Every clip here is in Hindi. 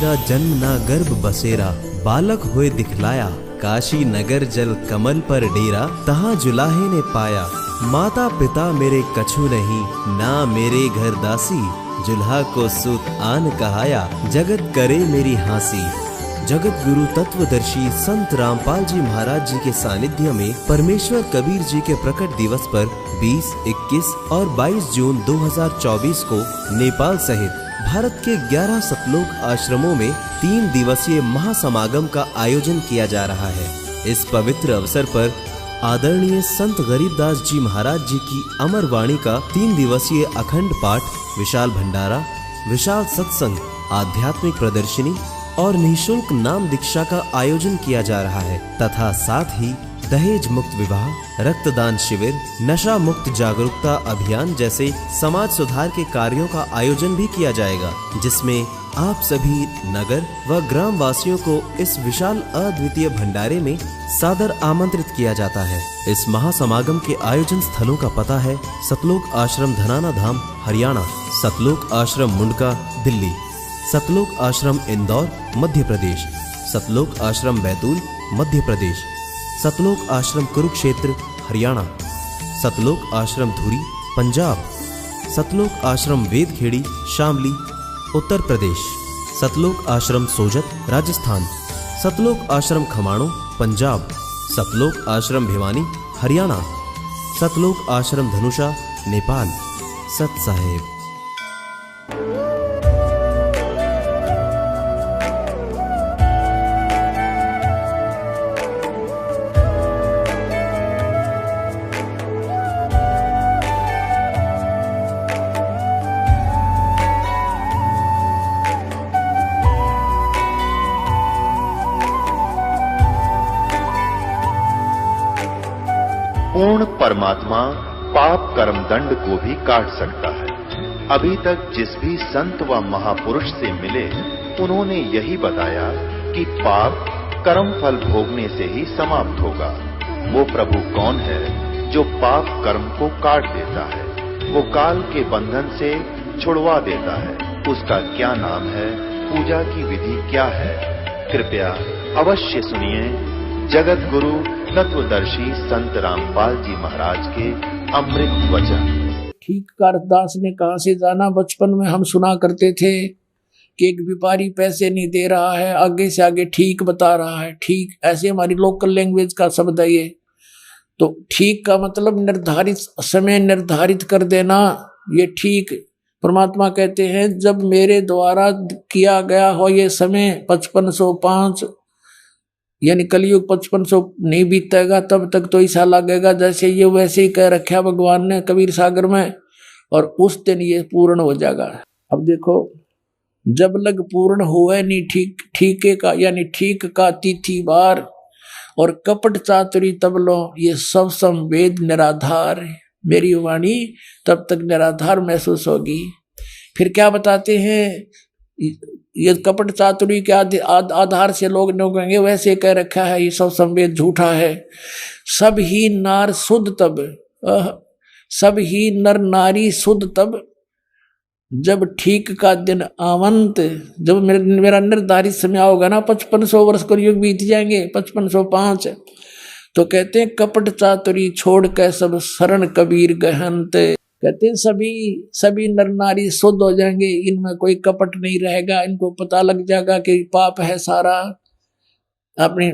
मेरा जन्म ना गर्भ बसेरा, बालक हुए दिखलाया, काशी नगर जल कमल पर डेरा, तहाँ जुलाहे ने पाया। माता पिता मेरे कछु नहीं, ना मेरे घर दासी, जुल्हा को सूत आन कहाया, जगत करे मेरी हांसी। जगत गुरु तत्वदर्शी संत रामपाल जी महाराज जी के सानिध्य में परमेश्वर कबीर जी के प्रकट दिवस पर 20, 21 और 22 जून 2024 को नेपाल सहित भारत के 11 सतलोक आश्रमों में 3 दिवसीय महासमागम का आयोजन किया जा रहा है। इस पवित्र अवसर पर आदरणीय संत गरीबदास जी महाराज जी की अमर वाणी का 3 दिवसीय अखंड पाठ, विशाल भंडारा, विशाल सत्संग, आध्यात्मिक प्रदर्शनी और निःशुल्क नाम दीक्षा का आयोजन किया जा रहा है तथा साथ ही दहेज मुक्त विवाह, रक्तदान शिविर, नशा मुक्त जागरूकता अभियान जैसे समाज सुधार के कार्यों का आयोजन भी किया जाएगा, जिसमें आप सभी नगर व ग्राम वासियों को इस विशाल अद्वितीय भंडारे में सादर आमंत्रित किया जाता है। इस महासमागम के आयोजन स्थलों का पता है: सतलोक आश्रम धनाना धाम हरियाणा, सतलोक आश्रम मुंडका दिल्ली, सतलोक आश्रम इंदौर मध्य प्रदेश, सतलोक आश्रम बैतूल मध्य प्रदेश, सतलोक आश्रम कुरुक्षेत्र हरियाणा, सतलोक आश्रम धुरी पंजाब, सतलोक आश्रम वेदखेड़ी शामली उत्तर प्रदेश, सतलोक आश्रम सोजत राजस्थान, सतलोक आश्रम खमाणों पंजाब, सतलोक आश्रम भिवानी हरियाणा, सतलोक आश्रम धनुषा नेपाल। सत साहेब। पूर्ण परमात्मा पाप कर्म दंड को भी काट सकता है। अभी तक जिस भी संत व महापुरुष से मिले, उन्होंने यही बताया कि पाप कर्म फल भोगने से ही समाप्त होगा। वो प्रभु कौन है जो पाप कर्म को काट देता है, वो काल के बंधन से छुड़वा देता है। उसका क्या नाम है, पूजा की विधि क्या है? कृपया अवश्य सुनिए जगत गुरु तत्वदर्शी संत रामपाल जी महाराज के अमृत वचन। ठीक कारदास ने कहां से जाना? बचपन में हम सुना करते थे कि एक व्यापारी पैसे नहीं दे रहा है, आगे से आगे ठीक बता रहा है। ठीक ऐसे हमारी लोकल लैंग्वेज का शब्द है ये। तो ठीक का मतलब निर्धारित समय निर्धारित कर देना, ये ठीक। परमात्मा कहते हैं जब मेरे द्वारा किया गया हो ये समय 5505 यानी कलयुग 5500 नहीं बीतेगा तब तक तो ऐसा लगेगा जैसे ये वैसे ही कह रखा भगवान ने कबीर सागर में, और उस दिन ये पूर्ण हो जाएगा। अब देखो, जब लग पूर्ण हुए नहीं ठीक ठीके का यानी ठीक का तिथि बार, और कपट चातुरी तब लो ये सब संवेद निराधार, मेरी वाणी तब तक निराधार महसूस होगी। फिर क्या बताते हैं, ये कपट चातुरी के आधार से लोग कहेंगे वैसे कह रखा है, ये सब संवेद झूठा है। सब ही नार शुद्ध तब, सब ही नर नारी शुद्ध तब, जब ठीक का दिन आवंत, जब मेरा निर्धारित समय होगा ना, 5500 वर्ष को युग बीत जाएंगे, 5505। तो कहते हैं कपट चातुरी छोड़ के सब शरण कबीर गहनत। कहते हैं सभी नर नारी शुद्ध हो जाएंगे, इनमें कोई कपट नहीं रहेगा। इनको पता लग जाएगा कि पाप है सारा, अपनी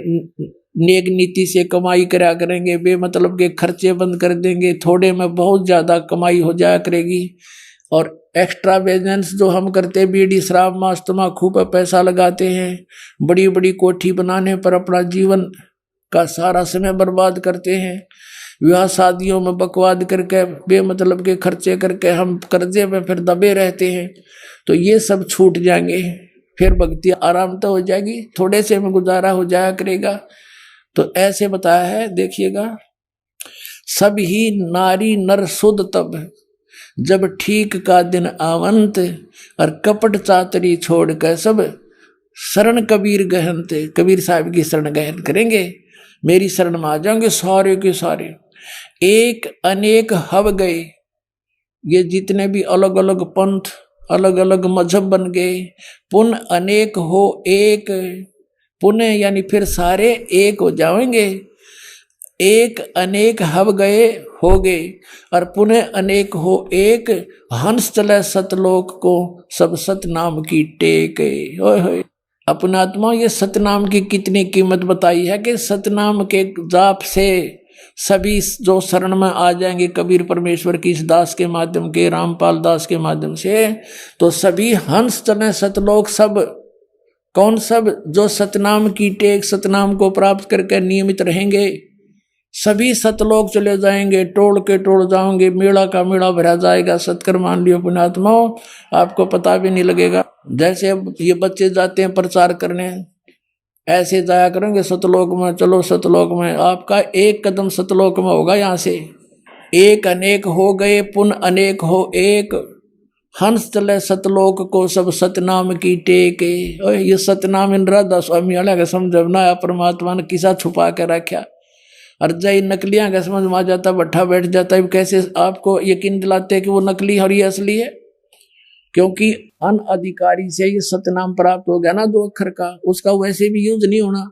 नेक नीति से कमाई करा करेंगे, बेमतलब के खर्चे बंद कर देंगे, थोड़े में बहुत ज्यादा कमाई हो जाया करेगी। और एक्स्ट्रा बिजनेस जो हम करते हैं, बीड़ी शराब मांस तम्बाकू पर पैसा लगाते हैं, बड़ी बड़ी कोठी बनाने पर अपना जीवन का सारा समय बर्बाद करते हैं, विवाह शादियों में बकवाद करके बेमतलब के खर्चे करके हम कर्जे में फिर दबे रहते हैं। तो ये सब छूट जाएंगे, फिर भक्ति आराम तो हो जाएगी, थोड़े से में गुजारा हो जाया करेगा। तो ऐसे बताया है, देखिएगा, सब ही नारी नर शुद्ध तब, जब ठीक का दिन आवंत, और कपट चातरी छोड़ कर सब शरण कबीर गहनते, कबीर साहब की शरण गहन करेंगे, मेरी शरण में आ जाएंगे सारे के सारे। एक अनेक हव गए, ये जितने भी अलग अलग पंथ अलग अलग मजहब बन गए, पुन अनेक हो एक, पुनः यानी फिर सारे एक हो जाएंगे, एक अनेक हब गए हो गए, और पुनः अनेक हो एक, हंस चले सतलोक को सब सतनाम की टेक। ओए होए, अपने आत्मा ये सतनाम की कितनी कीमत बताई है कि सतनाम के जाप से सभी जो शरण में आ जाएंगे कबीर परमेश्वर की इस दास के माध्यम के, रामपाल दास के माध्यम से, तो सभी हंस चले सतलोक। सब कौन? सब जो सतनाम की टेक, सतनाम को प्राप्त करके नियमित रहेंगे, सभी सतलोक चले जाएंगे, टोल के टोल जाओगे, मेला का मेला भरा जाएगा। सत्कर मान लियो पुण्यात्माओं, आपको पता भी नहीं लगेगा। जैसे अब ये बच्चे जाते हैं प्रचार करने, ऐसे जाया करेंगे सतलोक में, चलो सतलोक में, आपका एक कदम सतलोक में होगा। यहाँ से एक अनेक हो गए, पुन अनेक हो एक, हंस चले सतलोक को सब सतनाम की टेक। ये सतनाम इन राधा स्वामी वाला का समझना, परमात्मा ने किसा छुपा के रखा, और जय नकलियां का समझ में आ जाता, बैठा बैठ जाता है। कैसे आपको यकीन दिलाते हैं कि वो नकली और ये असली है? क्योंकि अनअधिकारी से ये सतनाम प्राप्त हो गया ना 2 अक्षर का, उसका वैसे भी यूज नहीं होना,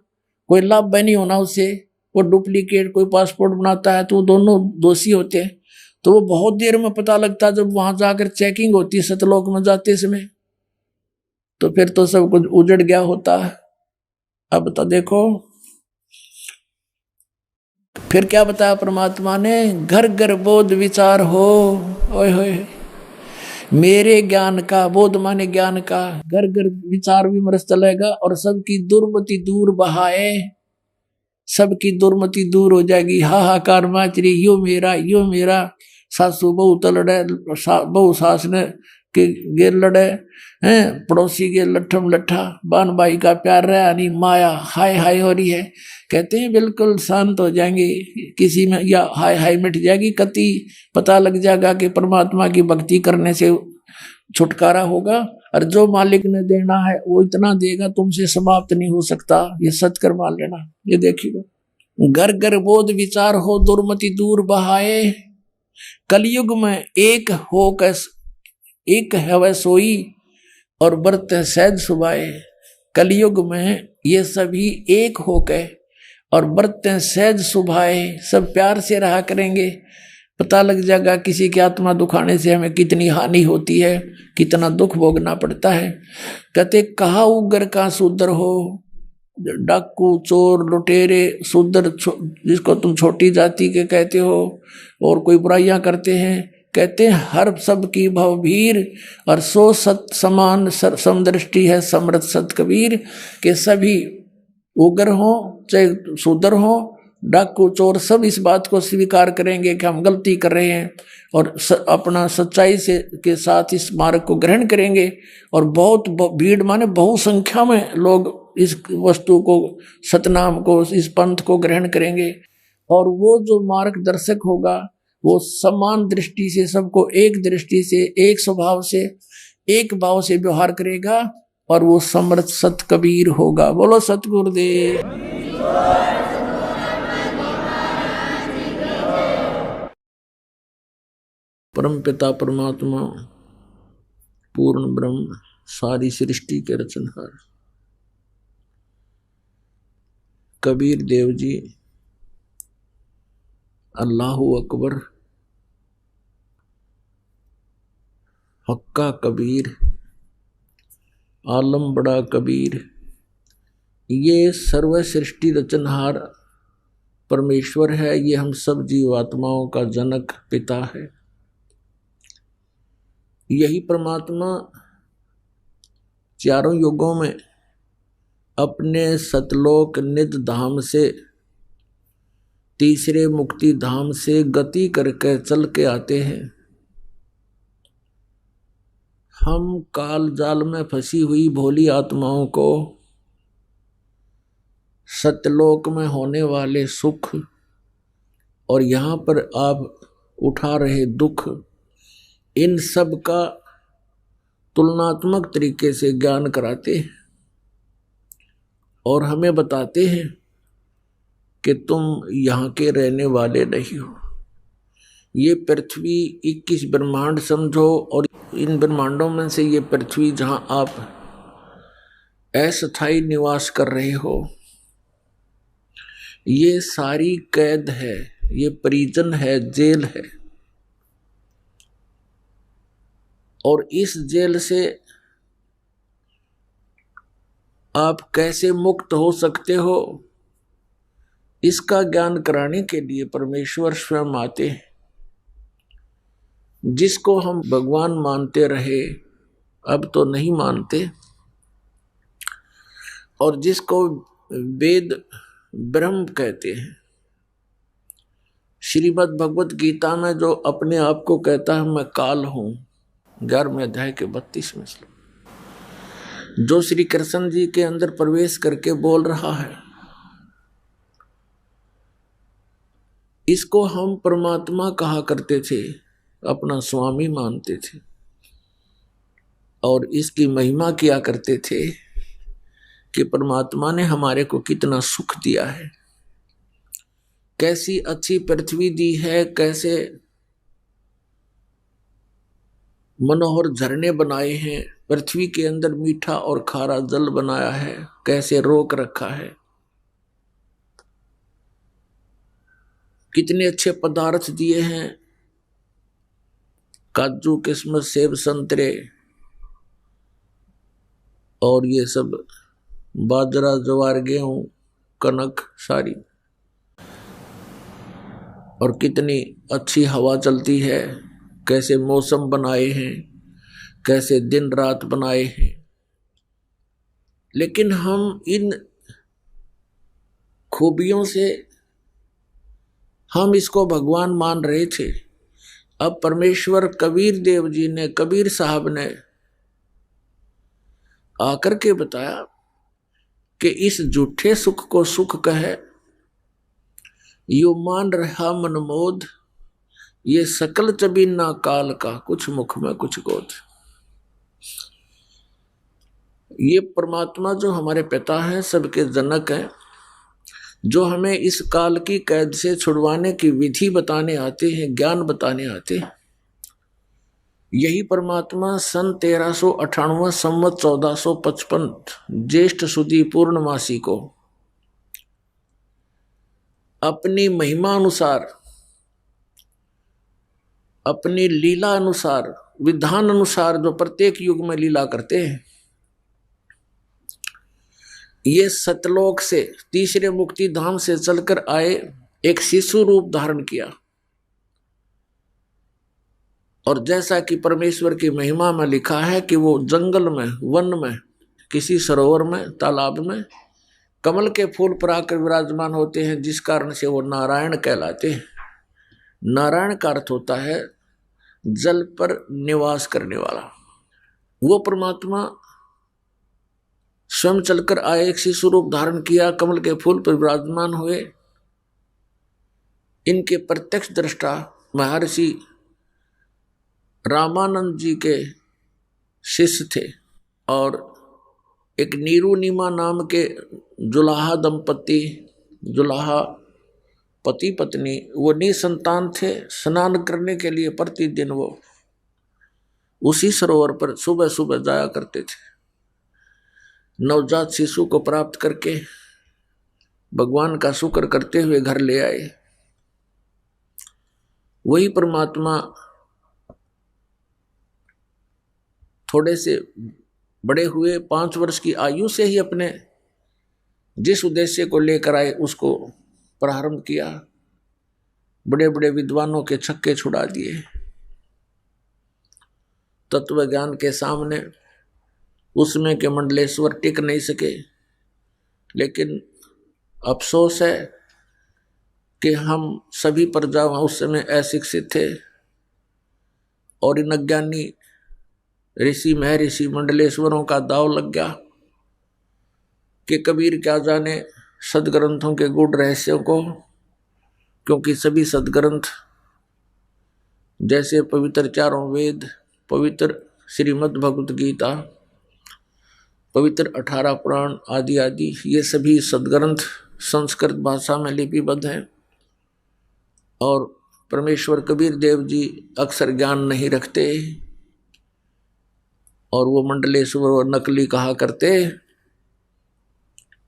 कोई लाभ नहीं होना उससे। वो डुप्लीकेट कोई पासपोर्ट बनाता है तो वो दोनों दोषी होते हैं। तो वो बहुत देर में पता लगता है जब वहां जाकर चेकिंग होती है सतलोक में जाते समय, तो फिर तो सब कुछ उजड़ गया होता है। अब तो देखो फिर क्या बताया परमात्मा ने, घर घर बोध विचार हो। ओए होए, मेरे ज्ञान का, बोध माने ज्ञान का, घर घर विचार विमर्श चलेगा, और सबकी दुर्मति दूर बहाए, सबकी दुर्मति दूर हो जाएगी। हाहाकार माचरी, यो मेरा, सासू बहू तो लड़े, बहू सास ने के गे लड़े हैं, पड़ोसी के लट्ठम लट्ठा, बान भाई का प्यार रहा नहीं, माया हाय हाय हो रही है। कहते हैं बिल्कुल शांत हो जाएंगे, किसी में या हाय हाय मिट जाएगी, कति पता लग जाएगा कि परमात्मा की भक्ति करने से छुटकारा होगा, और जो मालिक ने देना है वो इतना देगा, तुमसे समाप्त नहीं हो सकता। ये सत्कर मान लेना। ये देखिएगा, घर घर बोध विचार हो, दुर्मति दूर बहाए, कलयुग में एक हो कस एक है सोई, और बरत सहज सुभाए। कलयुग में ये सभी एक होकर और बरतें सहज सुभाए, सब प्यार से रहा करेंगे। पता लग जाएगा किसी की आत्मा दुखाने से हमें कितनी हानि होती है, कितना दुख भोगना पड़ता है। कहते कहा उगर का शूद्र हो, डाकू चोर लुटेरे शूद्र जिसको तुम छोटी जाति के कहते हो और कोई बुराइयां करते हैं, कहते हैं हर सब की भवभीर और सो सत समान समदृष्टि है समृत सत कबीर। के सभी उग्र हो चाहे शूद्र हो, डाकू चोर, सब इस बात को स्वीकार करेंगे कि हम गलती कर रहे हैं और अपना सच्चाई से के साथ इस मार्ग को ग्रहण करेंगे। और बहुत भीड़ माने बहुसंख्या में लोग इस वस्तु को, सतनाम को, इस पंथ को ग्रहण करेंगे। और वो जो मार्गदर्शक होगा वो समान दृष्टि से सबको एक दृष्टि से, एक स्वभाव से, एक भाव से व्यवहार करेगा, और वो समर्थ सत कबीर होगा। बोलो सतगुरुदेव। परम पिता परमात्मा पूर्ण ब्रह्म सारी सृष्टि के रचनहार कबीर देव जी, अल्लाहु अकबर, हक्का कबीर, आलम बड़ा कबीर, ये सर्व सृष्टि रचनहार परमेश्वर है। ये हम सब जीवात्माओं का जनक पिता है। यही परमात्मा चारों युगों में अपने सतलोक निज धाम से, तीसरे मुक्ति धाम से गति करके चल के आते हैं। हम काल जाल में फंसी हुई भोली आत्माओं को सतलोक में होने वाले सुख और यहाँ पर आप उठा रहे दुख, इन सब का तुलनात्मक तरीके से ज्ञान कराते हैं और हमें बताते हैं कि तुम यहाँ के रहने वाले नहीं हो। ये पृथ्वी 21 ब्रह्मांड समझो और इन ब्रह्मांडों में से ये पृथ्वी जहां आप अस्थायी निवास कर रहे हो, ये सारी कैद है, ये परिजन है, जेल है। और इस जेल से आप कैसे मुक्त हो सकते हो, इसका ज्ञान कराने के लिए परमेश्वर स्वयं आते हैं। जिसको हम भगवान मानते रहे, अब तो नहीं मानते, और जिसको वेद ब्रह्म कहते हैं। श्रीमद् भगवत गीता में जो अपने आप को कहता है मैं काल हूं, 11वें अध्याय के 32वें श्लोक, जो श्री कृष्ण जी के अंदर प्रवेश करके बोल रहा है, इसको हम परमात्मा कहा करते थे, अपना स्वामी मानते थे और इसकी महिमा किया करते थे कि परमात्मा ने हमारे को कितना सुख दिया है, कैसी अच्छी पृथ्वी दी है, कैसे मनोहर झरने बनाए हैं, पृथ्वी के अंदर मीठा और खारा जल बनाया है, कैसे रोक रखा है, कितने अच्छे पदार्थ दिए हैं, काजू किस्मत सेब संतरे और ये सब बाजरा ज्वार गेहूं कनक सारी, और कितनी अच्छी हवा चलती है, कैसे मौसम बनाए हैं, कैसे दिन रात बनाए हैं। लेकिन हम इन खूबियों से हम इसको भगवान मान रहे थे। अब परमेश्वर कबीर देव जी ने, कबीर साहब ने आकर के बताया कि इस झूठे सुख को सुख कहे, यो मान रहा मनमोद, ये सकल चबीना काल का, कुछ मुख में कुछ गोद। ये परमात्मा जो हमारे पिता हैं, सबके जनक हैं, जो हमें इस काल की कैद से छुड़वाने की विधि बताने आते हैं, ज्ञान बताने आते हैं, यही परमात्मा सन 1398 संवत 1455 ज्येष्ठ सुदी पूर्णमासी को अपनी महिमा अनुसार, अपनी लीला अनुसार, विधान अनुसार जो प्रत्येक युग में लीला करते हैं, ये सतलोक से, तीसरे मुक्ति धाम से चलकर आए, एक शिशु रूप धारण किया। और जैसा कि परमेश्वर की महिमा में लिखा है कि वो जंगल में, वन में, किसी सरोवर में, तालाब में कमल के फूल पर आकर विराजमान होते हैं, जिस कारण से वो नारायण कहलाते हैं। नारायण का अर्थ होता है जल पर निवास करने वाला। वो परमात्मा स्वयं चलकर आए, एक शिशु रूप धारण किया, कमल के फूल पर विराजमान हुए। इनके प्रत्यक्ष दृष्टा महर्षि रामानंद जी के शिष्य थे, और एक नीरू नीमा नाम के जुलाहा दंपति, जुलाहा पति पत्नी, वो निसंतान थे। स्नान करने के लिए प्रतिदिन वो उसी सरोवर पर सुबह सुबह जाया करते थे। नवजात शिशु को प्राप्त करके भगवान का शुक्र करते हुए घर ले आए। वही परमात्मा थोड़े से बड़े हुए, 5 वर्ष की आयु से ही अपने जिस उद्देश्य को लेकर आए उसको प्रारंभ किया। बड़े बड़े विद्वानों के छक्के छुड़ा दिए। तत्व ज्ञान के सामने उसमें के मंडलेश्वर टिक नहीं सके। लेकिन अफसोस है कि हम सभी प्रजा उस समय अशिक्षित थे, और इन अज्ञानी ऋषि महर्षि मंडलेश्वरों का दाव लग गया कि कबीर क्या जाने सदग्रंथों के गूढ़ रहस्यों को, क्योंकि सभी सदग्रंथ जैसे पवित्र चारों वेद, पवित्र श्रीमद् भगवत गीता, पवित्र 18 पुराण आदि आदि, ये सभी सदग्रंथ संस्कृत भाषा में लिपिबद्ध हैं। और परमेश्वर कबीर देव जी अक्सर ज्ञान नहीं रखते, और वो मंडलेश्वर और नकली कहा करते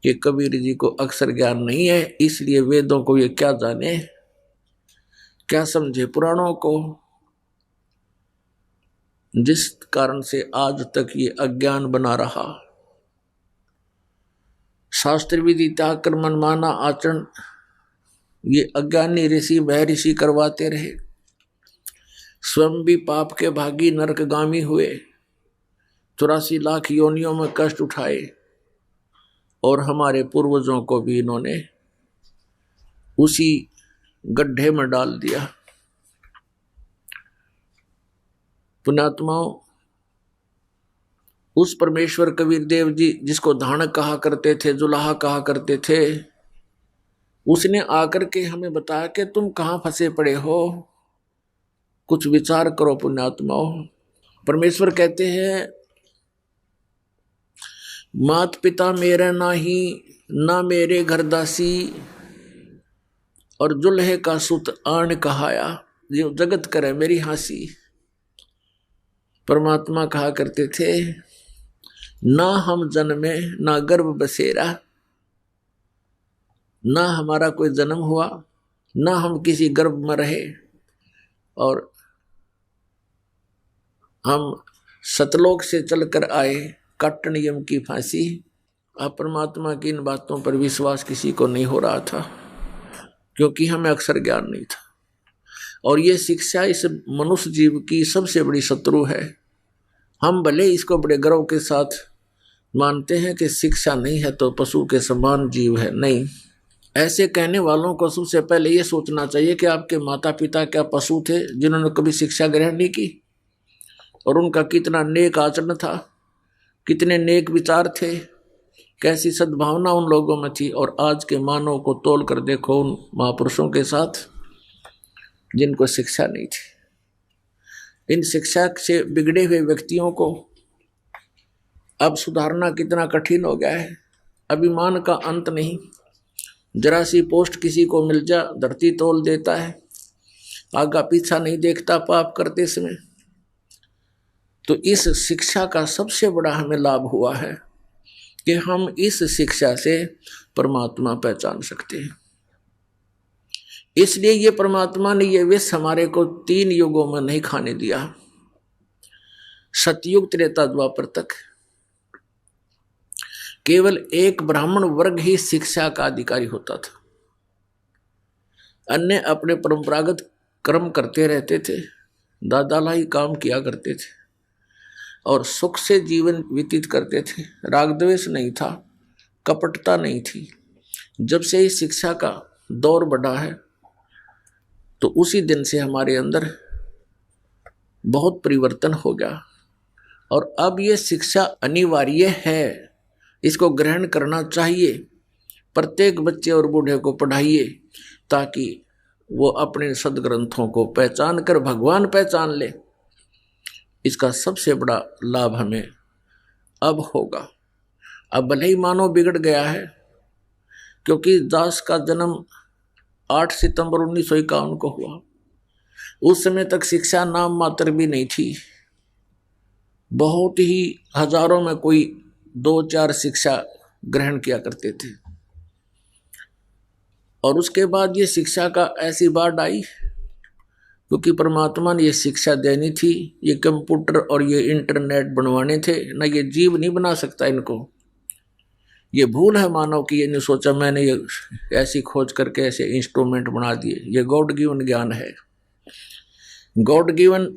कि कबीर जी को अक्षर ज्ञान नहीं है, इसलिए वेदों को ये क्या जाने, क्या समझे पुराणों को, जिस कारण से आज तक ये अज्ञान बना रहा। शास्त्र विधि त्याग कर मनमाना आचरण ये अज्ञानी ऋषि महर्षि करवाते रहे, स्वयं भी पाप के भागी नरकगामी हुए, 84 लाख योनियों में कष्ट उठाए, और हमारे पूर्वजों को भी इन्होंने उसी गड्ढे में डाल दिया। पुण्यात्माओं, उस परमेश्वर कबीर देव जी जिसको धानक कहा करते थे, जुलाहा कहा करते थे, उसने आकर के हमें बताया कि तुम कहाँ फंसे पड़े हो, कुछ विचार करो पुण्यात्माओं। परमेश्वर कहते हैं, मात पिता मेरा नाही, ना मेरे घर दासी, और जुल्हे का सुत आन कहाया, जो जगत करे मेरी हंसी। परमात्मा कहा करते थे, ना हम जन्मे ना गर्भ बसेरा, ना हमारा कोई जन्म हुआ, ना हम किसी गर्भ में रहे, और हम सतलोक से चलकर आए काटन यम की फांसी। अब परमात्मा की इन बातों पर विश्वास किसी को नहीं हो रहा था, क्योंकि हमें अक्षर ज्ञान नहीं था। और ये शिक्षा इस मनुष्य जीव की सबसे बड़ी शत्रु है। हम भले इसको बड़े गर्व के साथ मानते हैं कि शिक्षा नहीं है तो पशु के समान जीव है, नहीं। ऐसे कहने वालों को सबसे पहले ये सोचना चाहिए कि आपके माता पिता क्या पशु थे जिन्होंने कभी शिक्षा ग्रहण नहीं की, और उनका कितना नेक आचरण था, कितने नेक विचार थे, कैसी सद्भावना उन लोगों में थी। और आज के मानव को तोल कर देखो उन महापुरुषों के साथ जिनको शिक्षा नहीं थी। इन शिक्षा से बिगड़े हुए व्यक्तियों को अब सुधारना कितना कठिन हो गया है। अभिमान का अंत नहीं, जरा सी पोस्ट किसी को मिल जा धरती तोल देता है, आगा पीछा नहीं देखता पाप करते समय। तो इस शिक्षा का सबसे बड़ा हमें लाभ हुआ है कि हम इस शिक्षा से परमात्मा पहचान सकते हैं। इसलिए ये परमात्मा ने ये विष हमारे को 3 युगों में नहीं खाने दिया, सतयुग त्रेता द्वापर तक। केवल एक ब्राह्मण वर्ग ही शिक्षा का अधिकारी होता था, अन्य अपने परंपरागत कर्म करते रहते थे, दादा ही काम किया करते थे और सुख से जीवन व्यतीत करते थे। राग द्वेष नहीं था, कपटता नहीं थी। जब से इस शिक्षा का दौर बढ़ा है तो उसी दिन से हमारे अंदर बहुत परिवर्तन हो गया, और अब ये शिक्षा अनिवार्य है, इसको ग्रहण करना चाहिए। प्रत्येक बच्चे और बूढ़े को पढ़ाइए ताकि वो अपने सदग्रंथों को पहचान कर भगवान पहचान ले। इसका सबसे बड़ा लाभ हमें अब होगा। अब भले ही मानव बिगड़ गया है, क्योंकि दास का जन्म 8 सितंबर 1951 को हुआ। उस समय तक शिक्षा नाम मात्र भी नहीं थी, बहुत ही हजारों में कोई 2-4 शिक्षा ग्रहण किया करते थे। और उसके बाद ये शिक्षा का ऐसी बाढ़ आई, क्योंकि परमात्मा ने ये शिक्षा देनी थी। ये कंप्यूटर और ये इंटरनेट बनवाने थे ना, ये जीव नहीं बना सकता इनको। ये भूल है मानव की, ये नहीं सोचा मैंने ये ऐसी खोज करके ऐसे इंस्ट्रूमेंट बना दिए। ये गॉड गिवन ज्ञान है, गॉड गिवन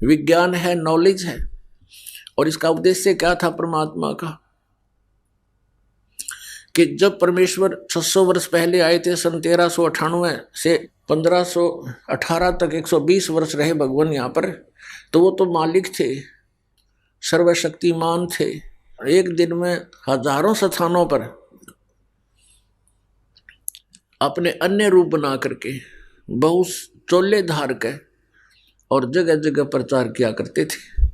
विज्ञान है, नॉलेज है। और इसका उद्देश्य क्या था परमात्मा का, कि जब परमेश्वर 600 वर्ष पहले आए थे, सन 1398 से 1518 तक 120 वर्ष रहे भगवान यहाँ पर, तो वो तो मालिक थे, सर्वशक्तिमान थे। एक दिन में हजारों स्थानों पर अपने अन्य रूप बना करके बहुत चोले धार के और जगह जगह प्रचार किया करते थे।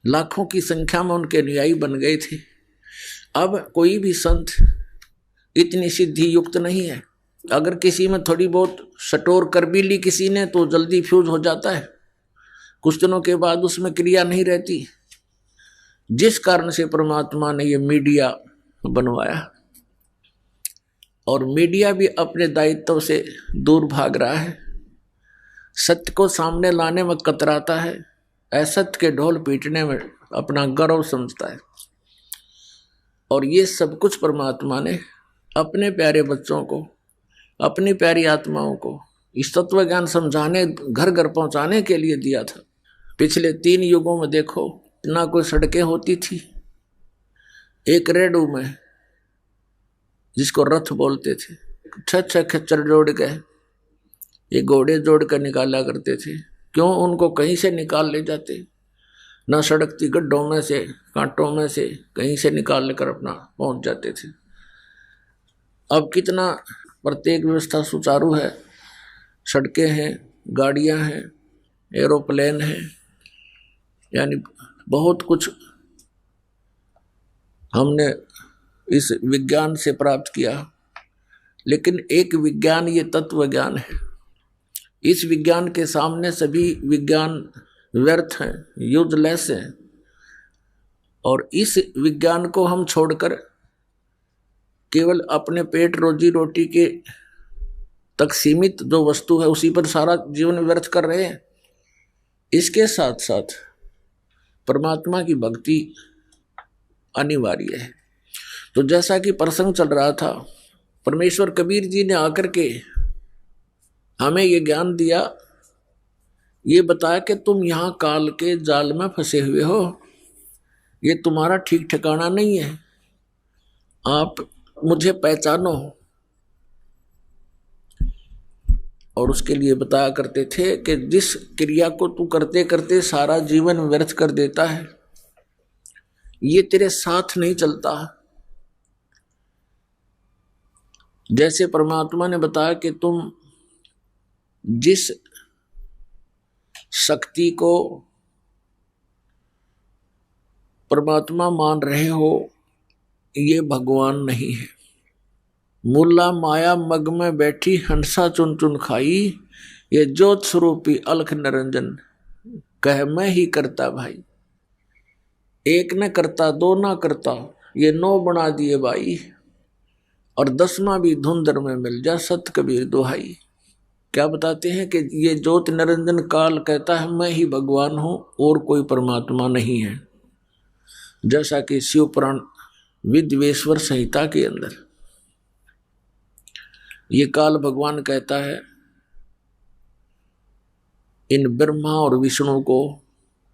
लाखों की संख्या में उनके अनुयायी बन गए थे। अब कोई भी संत इतनी सिद्धि युक्त नहीं है। अगर किसी में थोड़ी बहुत सटोर कर भी ली किसी ने तो जल्दी फ्यूज हो जाता है, कुछ दिनों के बाद उसमें क्रिया नहीं रहती। जिस कारण से परमात्मा ने ये मीडिया बनवाया, और मीडिया भी अपने दायित्व से दूर भाग रहा है, सत्य को सामने लाने में कतराता है, असत्य के ढोल पीटने में अपना गौरव समझता है। और ये सब कुछ परमात्मा ने अपने प्यारे बच्चों को, अपनी प्यारी आत्माओं को इस तत्व ज्ञान समझाने, घर घर पहुंचाने के लिए दिया था। पिछले 3 युगों में देखो, ना कोई सड़कें होती थी, एक रेडू में जिसको रथ बोलते थे, 6 खच्चर जोड़ के, ये घोड़े जोड़ कर निकाला करते थे। क्यों? उनको कहीं से निकाल ले जाते, ना सड़क थी, गड्ढों में से, कांटों में से कहीं से निकाल कर अपना पहुंच जाते थे। अब कितना प्रत्येक व्यवस्था सुचारू है, सड़कें हैं, गाड़ियां हैं, एरोप्लेन हैं, यानी बहुत कुछ हमने इस विज्ञान से प्राप्त किया। लेकिन एक विज्ञान, ये तत्व ज्ञान है, इस विज्ञान के सामने सभी विज्ञान व्यर्थ हैं, यूजलेस हैं। और इस विज्ञान को हम छोड़कर केवल अपने पेट रोजी रोटी के तक सीमित जो वस्तु है उसी पर सारा जीवन व्यर्थ कर रहे हैं। इसके साथ साथ परमात्मा की भक्ति अनिवार्य है। तो जैसा कि प्रसंग चल रहा था, परमेश्वर कबीर जी ने आकर के हमें ये ज्ञान दिया, ये बताया कि तुम यहाँ काल के जाल में फंसे हुए हो, ये तुम्हारा ठीक ठिकाना नहीं है, आप मुझे पहचानो। और उसके लिए बताया करते थे कि जिस क्रिया को तू करते करते सारा जीवन व्यर्थ कर देता है, ये तेरे साथ नहीं चलता। जैसे परमात्मा ने बताया कि तुम जिस शक्ति को परमात्मा मान रहे हो, ये भगवान नहीं है। मुल्ला माया मग में बैठी हंसा चुन चुन खाई, ये ज्योत स्वरूपी अलख निरंजन कह मैं ही करता भाई। एक न करता, दो ना करता, ये 9 बना दिए भाई, और 10वां भी धुंधर में मिल जा सत कबीर दोहाई। क्या बताते हैं कि ये ज्योत निरंजन काल कहता है मैं ही भगवान हूं और कोई परमात्मा नहीं है। जैसा कि शिव पुराण विद्वेश्वर संहिता के अंदर ये काल भगवान कहता है इन ब्रह्मा और विष्णु को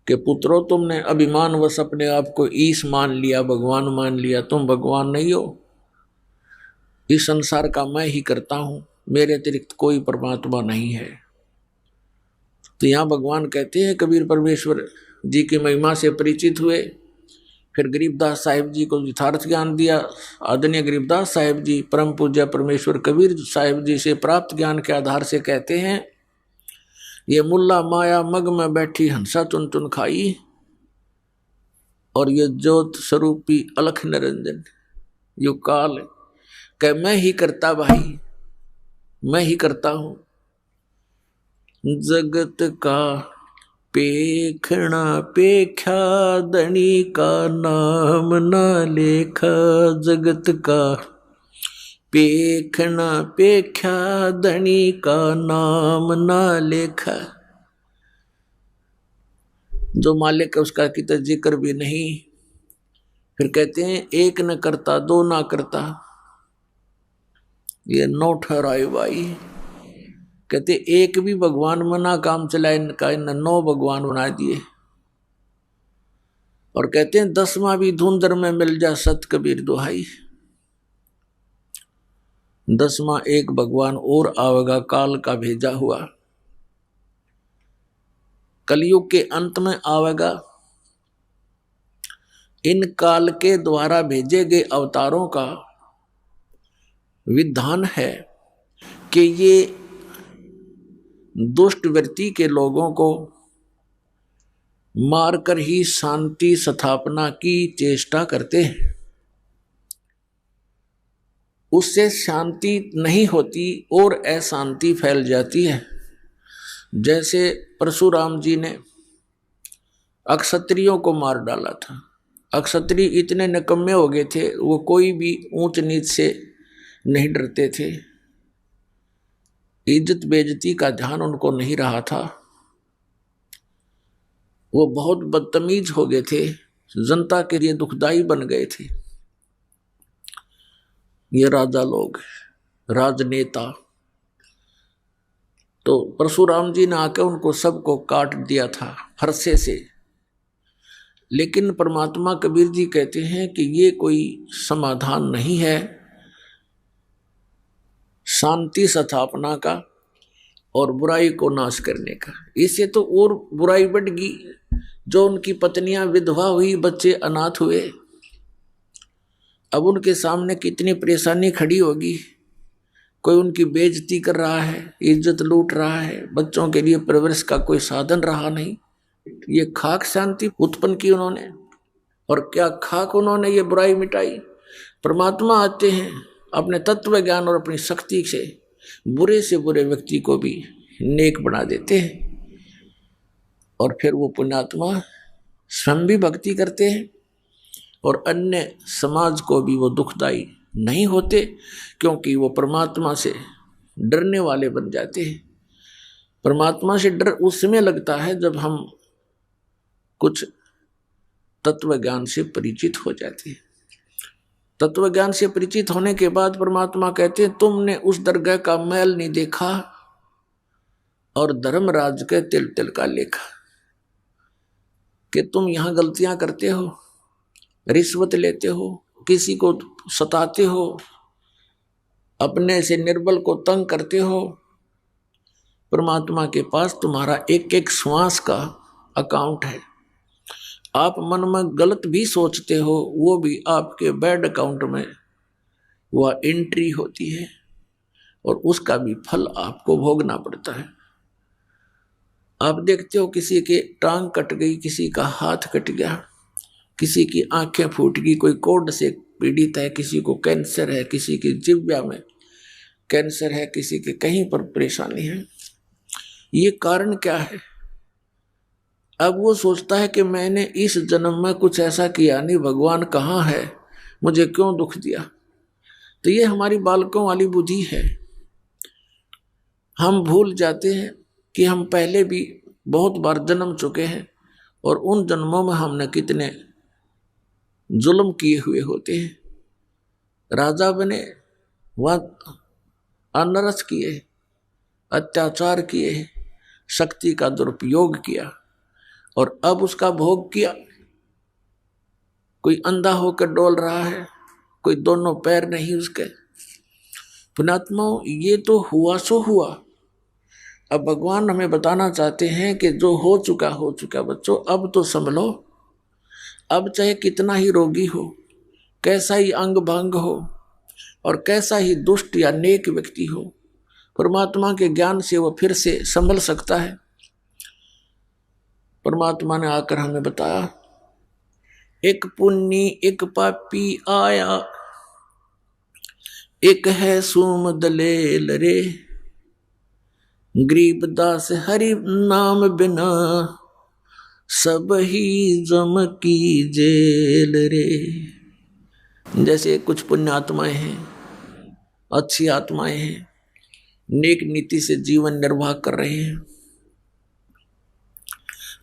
कि पुत्रों, तुमने अभिमानवश अपने आप को ईश मान लिया, भगवान मान लिया, तुम भगवान नहीं हो। इस संसार का मैं ही करता हूं, मेरे अतिरिक्त कोई परमात्मा नहीं है। तो यहां भगवान कहते हैं, कबीर परमेश्वर जी की महिमा से परिचित हुए, फिर गरीबदास साहिब जी को यथार्थ ज्ञान दिया। आदरणीय गरीबदास साहिब जी परम पूज्य परमेश्वर कबीर साहिब जी से प्राप्त ज्ञान के आधार से कहते हैं, ये मुल्ला माया मग में बैठी हंसा चुन चुन खाई, और ये ज्योत स्वरूपी अलख निरंजन यो काल कह मैं ही करता भाई, मैं ही करता हूं। जगत का पेखना पेख्या दणी का नाम ना लेखा, जगत का पेखना पेख्या दणी का नाम ना लेखा। जो मालिक है उसका कितना जिक्र भी नहीं। फिर कहते हैं एक न करता, दो ना करता, ये 9 ठहराए भाई। कहते एक भी भगवान मना काम चलाए, इनका इन 9 भगवान बना दिए। और कहते हैं 10वां भी धुंधर में मिल जा सत कबीर दोहाई। 10वां एक भगवान और आवेगा, काल का भेजा हुआ, कलयुग के अंत में आवेगा। इन काल के द्वारा भेजे गए अवतारों का विधान है कि ये दुष्ट वृत्ति के लोगों को मारकर ही शांति स्थापना की चेष्टा करते हैं। उससे शांति नहीं होती और अशांति फैल जाती है। जैसे परशुराम जी ने अक्षत्रियों को मार डाला था, अक्षत्रिय इतने निकम्मे हो गए थे, वो कोई भी ऊंच नीच से नहीं डरते थे, इज्जत बेइज्जती का ध्यान उनको नहीं रहा था। वो बहुत बदतमीज हो गए थे, जनता के लिए दुखदाई बन गए थे। ये राजा लोग, राजनेता। तो परशुराम जी ने आकर उनको सबको काट दिया था फरसे से। लेकिन परमात्मा कबीर जी कहते हैं कि ये कोई समाधान नहीं है शांति स्थापना का और बुराई को नाश करने का। इससे तो और बुराई बढ़ गई। जो उनकी पत्नियां विधवा हुई, बच्चे अनाथ हुए, अब उनके सामने कितनी परेशानी खड़ी होगी। कोई उनकी बेइज्जती कर रहा है, इज्जत लूट रहा है, बच्चों के लिए परवरिश का कोई साधन रहा नहीं। ये खाक शांति उत्पन्न की उन्होंने, और क्या खाक उन्होंने ये बुराई मिटाई। परमात्मा आते हैं अपने तत्व ज्ञान और अपनी शक्ति से बुरे से बुरे व्यक्ति को भी नेक बना देते हैं, और फिर वो पुण्यात्मा स्वयं भी भक्ति करते हैं और अन्य समाज को भी वो दुखदाई नहीं होते, क्योंकि वो परमात्मा से डरने वाले बन जाते हैं। परमात्मा से डर उस समय लगता है जब हम कुछ तत्व ज्ञान से परिचित हो जाते हैं। तत्व ज्ञान से परिचित होने के बाद परमात्मा कहते हैं तुमने उस दरगाह का मैल नहीं देखा और धर्मराज के तिल तिल का लेखा, कि तुम यहां गलतियां करते हो, रिश्वत लेते हो, किसी को सताते हो, अपने से निर्बल को तंग करते हो। परमात्मा के पास तुम्हारा एक एक श्वास का अकाउंट है। आप मन में गलत भी सोचते हो, वो भी आपके बैड अकाउंट में वह एंट्री होती है और उसका भी फल आपको भोगना पड़ता है। आप देखते हो किसी के टांग कट गई, किसी का हाथ कट गया, किसी की आंखें फूट गई, कोई कोढ़ से पीड़ित है, किसी को कैंसर है, किसी की जिह्वा में कैंसर है, किसी के कहीं पर परेशानी है। ये कारण क्या है? अब वो सोचता है कि मैंने इस जन्म में कुछ ऐसा किया नहीं, भगवान कहाँ है, मुझे क्यों दुख दिया। तो ये हमारी बालकों वाली बुद्धि है। हम भूल जाते हैं कि हम पहले भी बहुत बार जन्म चुके हैं और उन जन्मों में हमने कितने जुल्म किए हुए होते हैं। राजा बने, वह अनरस किए, अत्याचार किए, शक्ति का दुरुपयोग किया और अब उसका भोग किया। कोई अंधा होकर डोल रहा है, कोई दोनों पैर नहीं उसके। पुण्यात्माओं, ये तो हुआ सो हुआ। अब भगवान हमें बताना चाहते हैं कि जो हो चुका हो चुका बच्चों, अब तो संभलो। अब चाहे कितना ही रोगी हो, कैसा ही अंग भंग हो और कैसा ही दुष्ट या नेक व्यक्ति हो, परमात्मा के ज्ञान से वो फिर से संभल सकता है। परमात्मा ने आकर हमें बताया, एक पुण्य एक पापी आया, एक है सूम दलेल रे, गरीबदास हरि नाम बिना सब ही जम की जेल रे। जैसे कुछ पुण्य आत्माएं हैं, अच्छी आत्माएं हैं, नेक नीति से जीवन निर्वाह कर रहे हैं,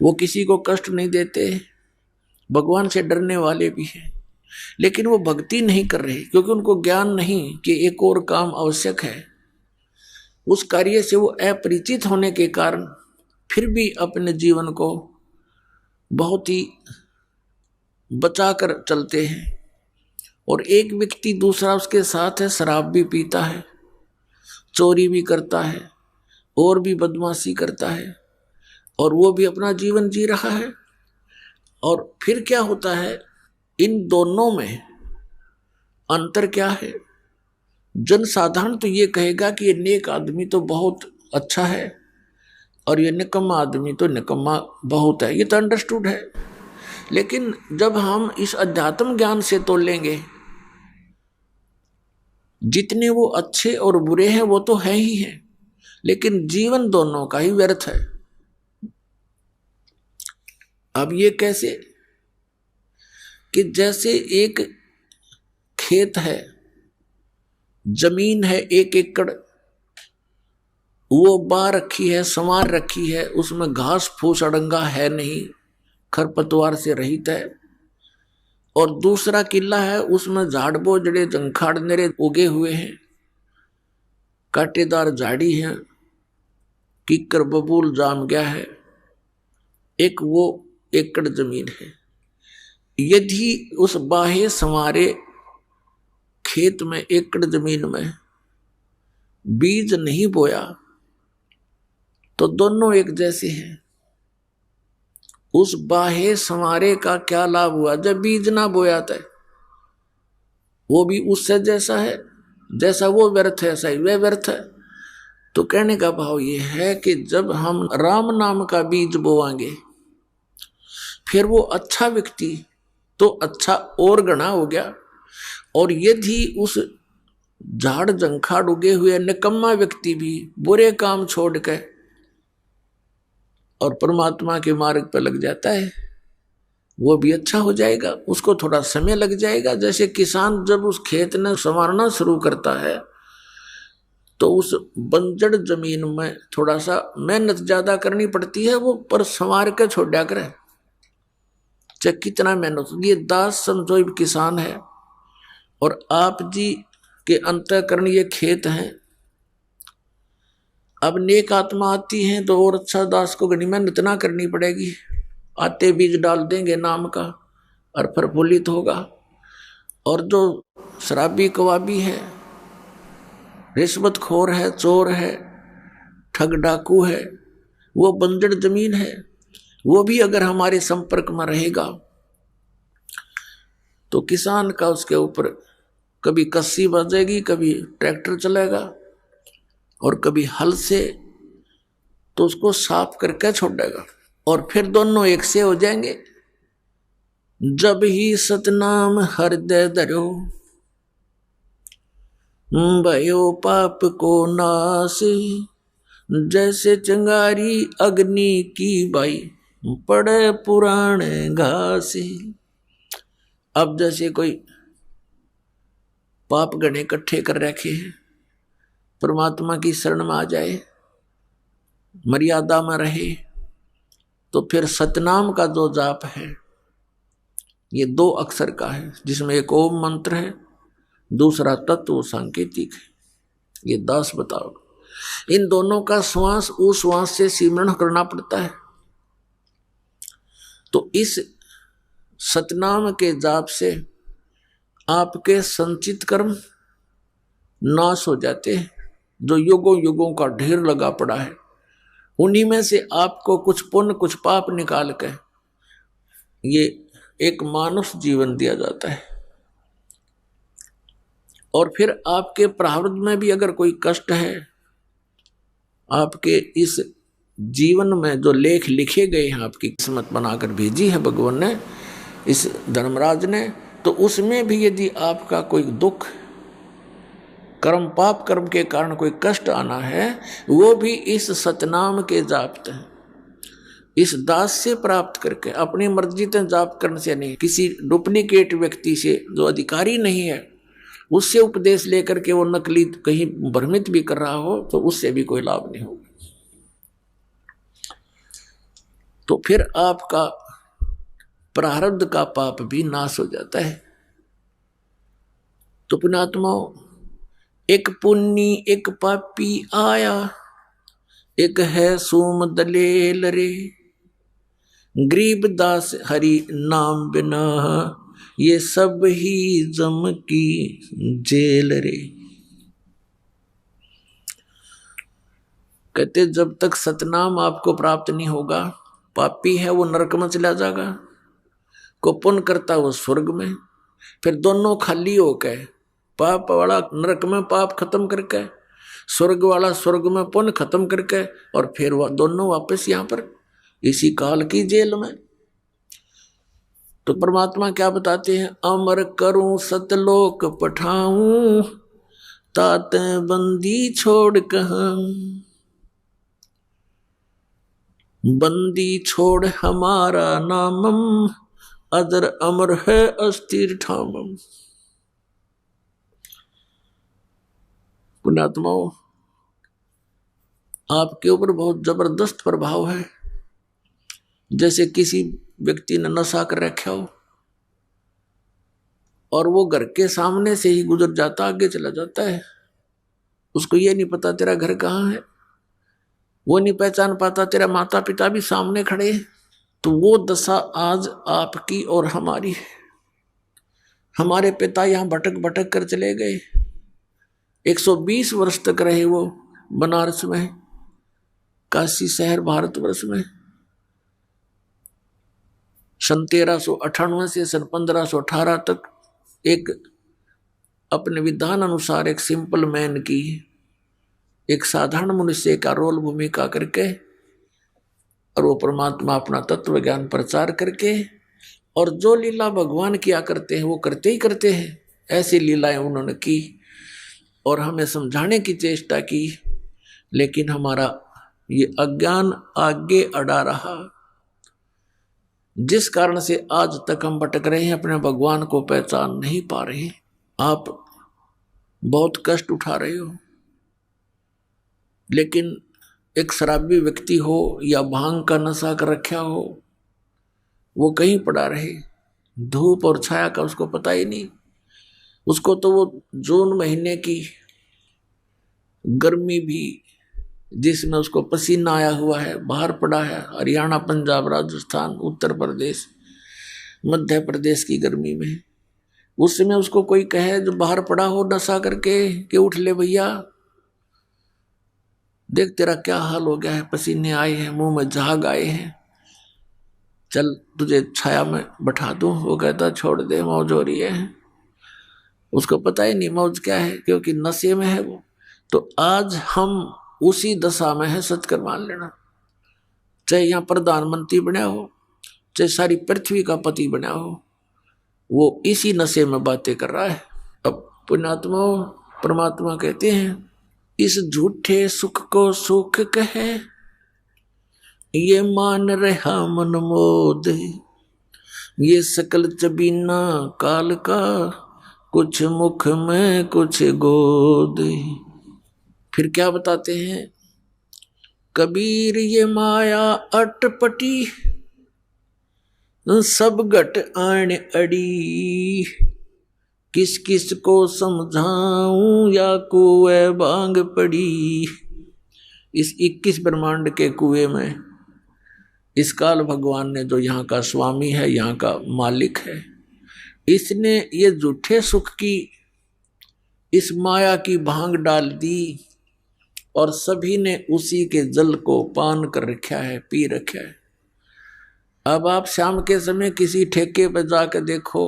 वो किसी को कष्ट नहीं देते, भगवान से डरने वाले भी हैं, लेकिन वो भक्ति नहीं कर रहे क्योंकि उनको ज्ञान नहीं कि एक और काम आवश्यक है। उस कार्य से वो अपरिचित होने के कारण फिर भी अपने जीवन को बहुत ही बचाकर चलते हैं। और एक व्यक्ति दूसरा उसके साथ है, शराब भी पीता है, चोरी भी करता है और भी बदमाशी करता है, और वो भी अपना जीवन जी रहा है। और फिर क्या होता है, इन दोनों में अंतर क्या है? जनसाधारण तो ये कहेगा कि ये नेक आदमी तो बहुत अच्छा है और ये निकम्मा आदमी तो निकम्मा बहुत है, ये तो अंडरस्टूड है। लेकिन जब हम इस अध्यात्म ज्ञान से तोलेंगे, जितने वो अच्छे और बुरे हैं वो तो है ही हैं, लेकिन जीवन दोनों का ही व्यर्थ है। अब ये कैसे कि जैसे एक खेत है, जमीन है 1 एकड़, वो बा रखी है, संवार रखी है, उसमें घास फूस अड़ंगा है नहीं, खरपतवार से रहित है। और दूसरा किला है, उसमें झाड़ बोझड़े जंखाड़ नेरे उगे हुए हैं, कांटेदार झाड़ी है, किक्कर बबूल जाम गया है। एक वो एकड़ जमीन है। यदि उस बाहे संवारे खेत में, एकड़ जमीन में बीज नहीं बोया तो दोनों एक जैसे हैं। उस बाहे संवारे का क्या लाभ हुआ जब बीज ना बोया था? वो भी उससे जैसा है, जैसा वो व्यर्थ है ऐसा ही वह व्यर्थ है। तो कहने का भाव ये है कि जब हम राम नाम का बीज बोवांगे, फिर वो अच्छा व्यक्ति तो अच्छा और गणा हो गया। और यदि उस झाड़ जंखाड़ उगे हुए निकम्मा व्यक्ति भी बुरे काम छोड़ के और परमात्मा के मार्ग पर लग जाता है, वो भी अच्छा हो जाएगा। उसको थोड़ा समय लग जाएगा। जैसे किसान जब उस खेत ने संवारना शुरू करता है तो उस बंजर जमीन में थोड़ा सा मेहनत ज्यादा करनी पड़ती है, वो पर संवार के छोड़ दिया करे, चाहे कितना मेहनत। ये दास समझो किसान है और आप जी के अंतःकरण ये खेत हैं। अब नेक आत्मा आती है तो और अच्छा दास को घनी मेहनत ना करनी पड़ेगी, आते बीज डाल देंगे नाम का और प्रफुल्लित होगा। और जो शराबी कवाबी है, रिश्वतखोर है, चोर है, ठग डाकू है, वो बंजर जमीन है, वो भी अगर हमारे संपर्क में रहेगा तो किसान का उसके ऊपर कभी कस्सी बजेगी, कभी ट्रैक्टर चलेगा और कभी हल से, तो उसको साफ करके छोड़ देगा और फिर दोनों एक से हो जाएंगे। जब ही सतनाम हृदय धरो, भयो पाप को नाश, जैसे चिंगारी अग्नि की बाई, पड़े पुराने घास। अब जैसे कोई पाप गणे इकट्ठे कर रखे हैं, परमात्मा की शरण में आ जाए, मर्यादा में रहे, तो फिर सतनाम का जो जाप है ये 2 अक्षर का है, जिसमें एक ओम मंत्र है, दूसरा तत्व सांकेतिक है। ये दास बताओ, इन दोनों का श्वास उस श्वास से सिमरण करना पड़ता है। तो इस सतनाम के जाप से आपके संचित कर्म नाश हो जाते हैं, जो युगों युगों का ढेर लगा पड़ा है। उन्हीं में से आपको कुछ पुण्य कुछ पाप निकाल के ये एक मानुष जीवन दिया जाता है। और फिर आपके प्रारब्ध में भी अगर कोई कष्ट है, आपके इस जीवन में जो लेख लिखे गए हैं, आपकी किस्मत बनाकर भेजी है भगवान ने, इस धर्मराज ने, तो उसमें भी यदि आपका कोई दुख, कर्म पाप कर्म के कारण कोई कष्ट आना है, वो भी इस सतनाम के जाप से, इस दास से प्राप्त करके, अपनी मर्जी से जाप करने से नहीं, किसी डुप्लीकेट व्यक्ति से जो अधिकारी नहीं है उससे उपदेश लेकर के वो नकली कहीं भ्रमित भी कर रहा हो तो उससे भी कोई लाभ नहीं होगा। तो फिर आपका प्रारब्ध का पाप भी नाश हो जाता है। तो पुण्यात्माओं, एक पुण्य एक पापी आया, एक है सोम दलेल रे, गरीब दास हरि नाम बिना, ये सब ही जम की जेल रे। कहते जब तक सतनाम आपको प्राप्त नहीं होगा, पापी है वो नरक में चला जाएगा, को पुण्य करता वो स्वर्ग में। फिर दोनों खाली होके, पाप वाला नरक में पाप खत्म करके, स्वर्ग वाला स्वर्ग में पुण्य खत्म करके, और फिर वह दोनों वापस यहाँ पर इसी काल की जेल में। तो परमात्मा क्या बताते हैं, अमर करूं सतलोक पठाऊं, तात बंदी छोड़ कहां, बंदी छोड़ हमारा नामम, अदर अमर है अस्थिर ठामम। पुण्यात्माओं, आपके ऊपर बहुत जबरदस्त प्रभाव है। जैसे किसी व्यक्ति ने नशा कर रखा हो और वो घर के सामने से ही गुजर जाता, आगे चला जाता है, उसको ये नहीं पता तेरा घर कहाँ है, वो नहीं पहचान पाता तेरा माता पिता भी सामने खड़े हैं। तो वो दशा आज आपकी और हमारी है। हमारे पिता यहाँ भटक भटक कर चले गए, 120 वर्ष तक रहे वो बनारस में, काशी शहर भारतवर्ष में। सन 1398 से सन 1518 तक एक अपने विधान अनुसार एक सिंपल मैन की, एक साधारण मनुष्य का रोल भूमिका करके और वो परमात्मा अपना तत्व ज्ञान प्रचार करके और जो लीला भगवान किया करते हैं वो करते ही करते हैं। ऐसी लीलाएं उन्होंने की और हमें समझाने की चेष्टा की, लेकिन हमारा ये अज्ञान आगे अड़ा रहा, जिस कारण से आज तक हम भटक रहे हैं, अपने भगवान को पहचान नहीं पा रहे। आप बहुत कष्ट उठा रहे हो, लेकिन एक शराबी व्यक्ति हो या भांग का नशा कर रखा हो, वो कहीं पड़ा रहे, धूप और छाया का उसको पता ही नहीं। उसको तो वो जून महीने की गर्मी भी जिसमें उसको पसीना आया हुआ है, बाहर पड़ा है, हरियाणा, पंजाब, राजस्थान, उत्तर प्रदेश, मध्य प्रदेश की गर्मी में, उस समय उसको कोई कहे जो बाहर पड़ा हो नशा करके कि उठ ले भैया, देख तेरा क्या हाल हो गया है, पसीने आए हैं, मुंह में झाग आए हैं, चल तुझे छाया में बैठा दूं। वो कहता छोड़ दे, मौज हो रही है। उसको पता ही नहीं मौज क्या है, क्योंकि नशे में है वो। तो आज हम उसी दशा में है, सच कर मान लेना। चाहे यहाँ प्रधानमंत्री बना हो, चाहे सारी पृथ्वी का पति बना हो, वो इसी नशे में बातें कर रहा है। अब पुण्यात्मा परमात्मा कहते हैं, इस झूठे सुख को सुख कहे, ये मान रहा मन मोद, ये सकल चबीना काल का, कुछ मुख में कुछ गोद। फिर क्या बताते हैं, कबीर ये माया अटपटी, सब घट आण अड़ी, किस किस को समझाऊं या कुएं भांग पड़ी। इस 21 ब्रह्मांड के कुएं में इस काल भगवान ने, जो यहाँ का स्वामी है, यहाँ का मालिक है, इसने ये झूठे सुख की इस माया की भांग डाल दी और सभी ने उसी के जल को पान कर रखा है, पी रखा है। अब आप शाम के समय किसी ठेके पर जाकर देखो,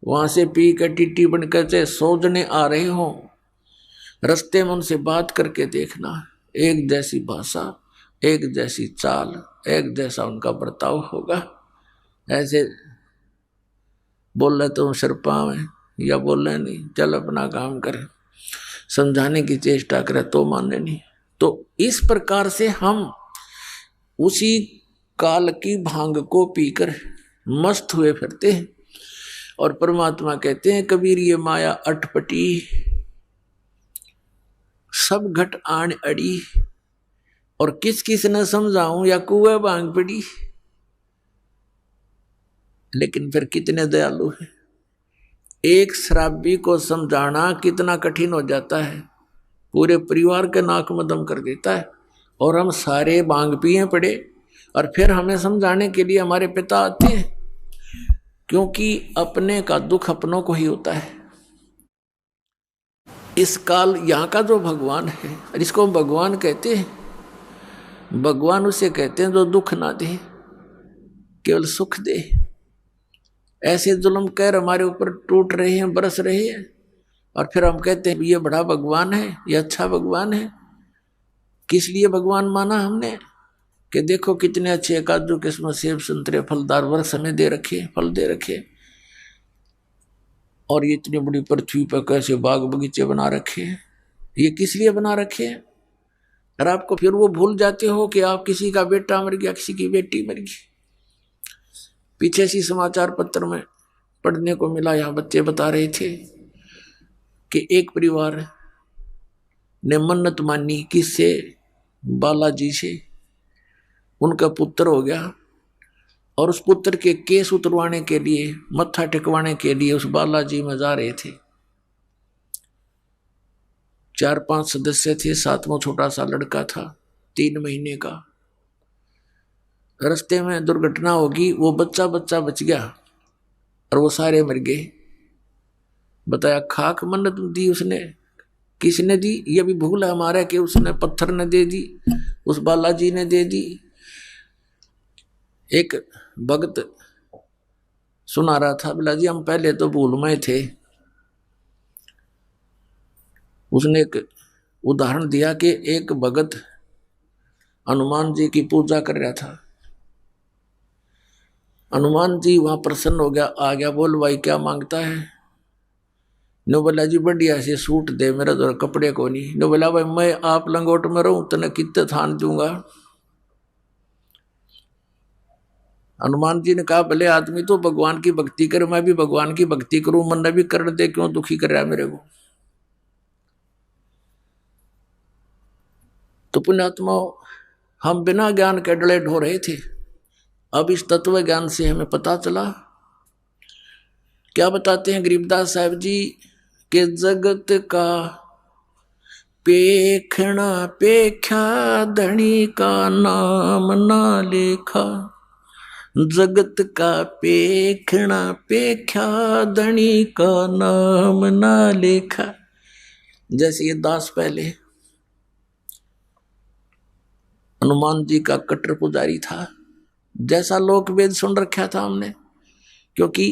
वहां से पी कर टीटी बनकर चाहे 100 जने आ रहे हो, रस्ते में उनसे बात करके देखना, एक जैसी भाषा, एक जैसी चाल, एक जैसा उनका बर्ताव होगा। ऐसे बोल रहे तो शर्पा में या बोल रहे नहीं, चल अपना काम करे, समझाने की चेष्टा करे तो माने नहीं। तो इस प्रकार से हम उसी काल की भांग को पीकर मस्त हुए फिरते हैं। और परमात्मा कहते हैं, कबीर ये माया अटपटी, सब घट आण अड़ी, और किस किस न समझाऊं या कुएं भांग पड़ी। लेकिन फिर कितने दयालु है, एक शराबी को समझाना कितना कठिन हो जाता है, पूरे परिवार के नाक में दम कर देता है। और हम सारे भांग पिए पड़े और फिर हमें समझाने के लिए हमारे पिता आते हैं, क्योंकि अपने का दुख अपनों को ही होता है। इस काल यहाँ का जो भगवान है, इसको हम भगवान कहते हैं, भगवान उसे कहते हैं जो दुख ना दे, केवल सुख दे। ऐसे जुल्म कहर हमारे ऊपर टूट रहे हैं, बरस रहे हैं, और फिर हम कहते हैं ये बड़ा भगवान है, ये अच्छा भगवान है। किस लिए भगवान माना हमने, कि देखो कितने अच्छे काजू किस्मत सेब संतरे फलदार वृक्ष हमें दे रखे, फल दे रखे, और ये इतनी बड़ी पृथ्वी पर कैसे बाग बगीचे बना रखे हैं। ये किस लिए बना रखे हैं? और आपको फिर वो भूल जाते हो कि आप किसी का बेटा मर गया, किसी की बेटी मर गई, पीछे सी समाचार पत्र में पढ़ने को मिला, यहाँ बच्चे बता रहे थे कि एक परिवार ने मन्नत मानी किससे, बालाजी से। उनका पुत्र हो गया और उस पुत्र के केस उतरवाने के लिए, मत्था टेकवाने के लिए उस बालाजी में जा रहे थे। 4-5 सदस्य थे, 7वां छोटा सा लड़का था 3 महीने का। रास्ते में दुर्घटना होगी, वो बच्चा बच गया और वो सारे मर गए। बताया खाक मन्नत दी उसने, किसने दी? ये भी भूल है हमारा कि उसने पत्थर ने दे दी, उस बालाजी ने दे दी। एक भगत सुना रहा था, बोला जी हम पहले तो भूल में थे। उसने एक उदाहरण दिया कि एक भगत हनुमान जी की पूजा कर रहा था। हनुमान जी वहां प्रसन्न हो गया, आ गया, बोल भाई क्या मांगता है? नो बोला जी बढ़िया से सूट दे, मेरा तो कपड़े को नहीं। नो बोला भाई मैं आप लंगोट में रहूं तने कितने थान दूंगा। हनुमान जी ने कहा भले आदमी तो भगवान की भक्ति करे, मैं भी भगवान की भक्ति करूं, मन भी कर दे, क्यों दुखी कर रहा है मेरे को। तो पुण्यात्मा हम बिना ज्ञान के डले ढो रहे थे। अब इस तत्व ज्ञान से हमें पता चला। क्या बताते हैं गरीबदास साहब जी के जगत का पेखना पेख्या धनी का नाम ना लेखा। जगत का पेखना पेख्या धनी का नाम ना लेखा। जैसे ये दास पहले हनुमान जी का कट्टर पुजारी था, जैसा लोक वेद सुन रखा था हमने, क्योंकि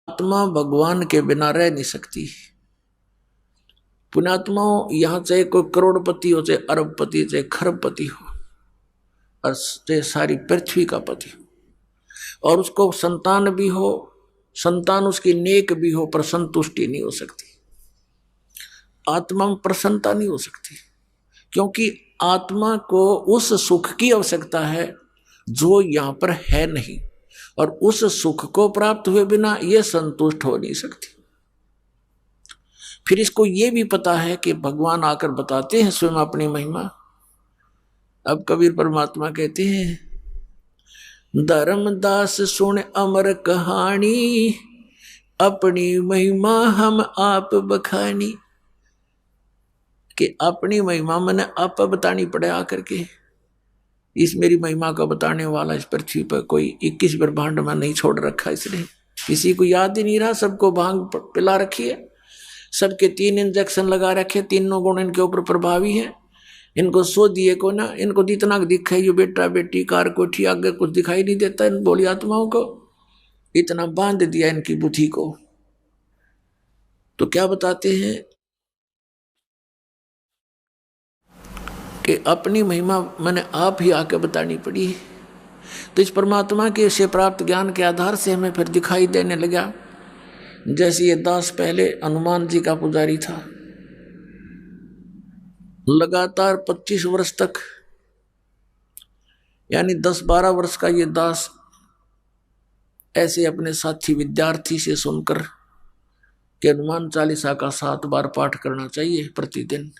आत्मा भगवान के बिना रह नहीं सकती। पुण्यात्माओं यहां चाहे कोई करोड़पति हो, चाहे अरबपति, चाहे खरबपति हो, और चाहे सारी पृथ्वी का पति हो, और उसको संतान भी हो, संतान उसकी नेक भी हो, पर संतुष्टि नहीं हो सकती। आत्मा में प्रसन्नता नहीं हो सकती, क्योंकि आत्मा को उस सुख की आवश्यकता है जो यहां पर है नहीं, और उस सुख को प्राप्त हुए बिना यह संतुष्ट हो नहीं सकती। फिर इसको यह भी पता है कि भगवान आकर बताते हैं स्वयं अपनी महिमा। अब कबीर परमात्मा कहते हैं धर्मदास सुन अमर कहानी, अपनी महिमा हम आप बखानी। कि अपनी महिमा मैंने आप बतानी पड़े आकर के। इस मेरी महिमा को बताने वाला इस पृथ्वी पर कोई 21 ब्रह्मांड में नहीं छोड़ रखा, इसलिए किसी को याद ही नहीं रहा। सबको भांग पिला रखी है, सबके 3 इंजेक्शन लगा रखे, तीनों गुण इनके ऊपर प्रभावी है। इनको सो दिए को ना, इनको जितना दिखाई ये बेटा बेटी कार कोठी आगे कुछ दिखाई नहीं देता। इन बोली आत्माओं को इतना बांध दिया इनकी बुद्धि को। तो क्या बताते हैं कि अपनी महिमा मैंने आप ही आके बतानी पड़ी। तो इस परमात्मा के से प्राप्त ज्ञान के आधार से हमें फिर दिखाई देने लगा। जैसे ये दास पहले हनुमान जी का पुजारी था, लगातार 25 वर्ष तक, यानी 10-12 वर्ष का ये दास ऐसे अपने साथी विद्यार्थी से सुनकर कि हनुमान चालीसा का 7 बार पाठ करना चाहिए प्रतिदिन,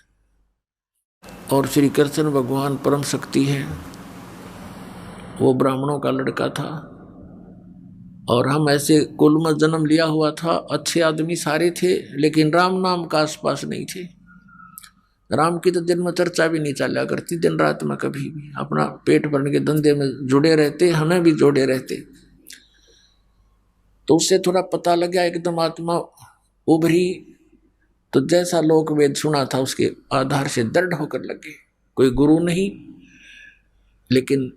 और श्री कृष्ण भगवान परम शक्ति है। वो ब्राह्मणों का लड़का था और हम ऐसे कुल में जन्म लिया हुआ था। अच्छे आदमी सारे थे, लेकिन राम नाम का आसपास नहीं थे। राम की तो दिन में चर्चा भी नहीं चला करती, दिन रात में कभी भी अपना पेट भरने के धंधे में जुड़े रहते, हमें भी जोड़े रहते। तो उससे थोड़ा पता लगा, एकदम आत्मा उभरी। तो जैसा लोक वेद सुना था उसके आधार से दृढ़ होकर लगे। कोई गुरु नहीं, लेकिन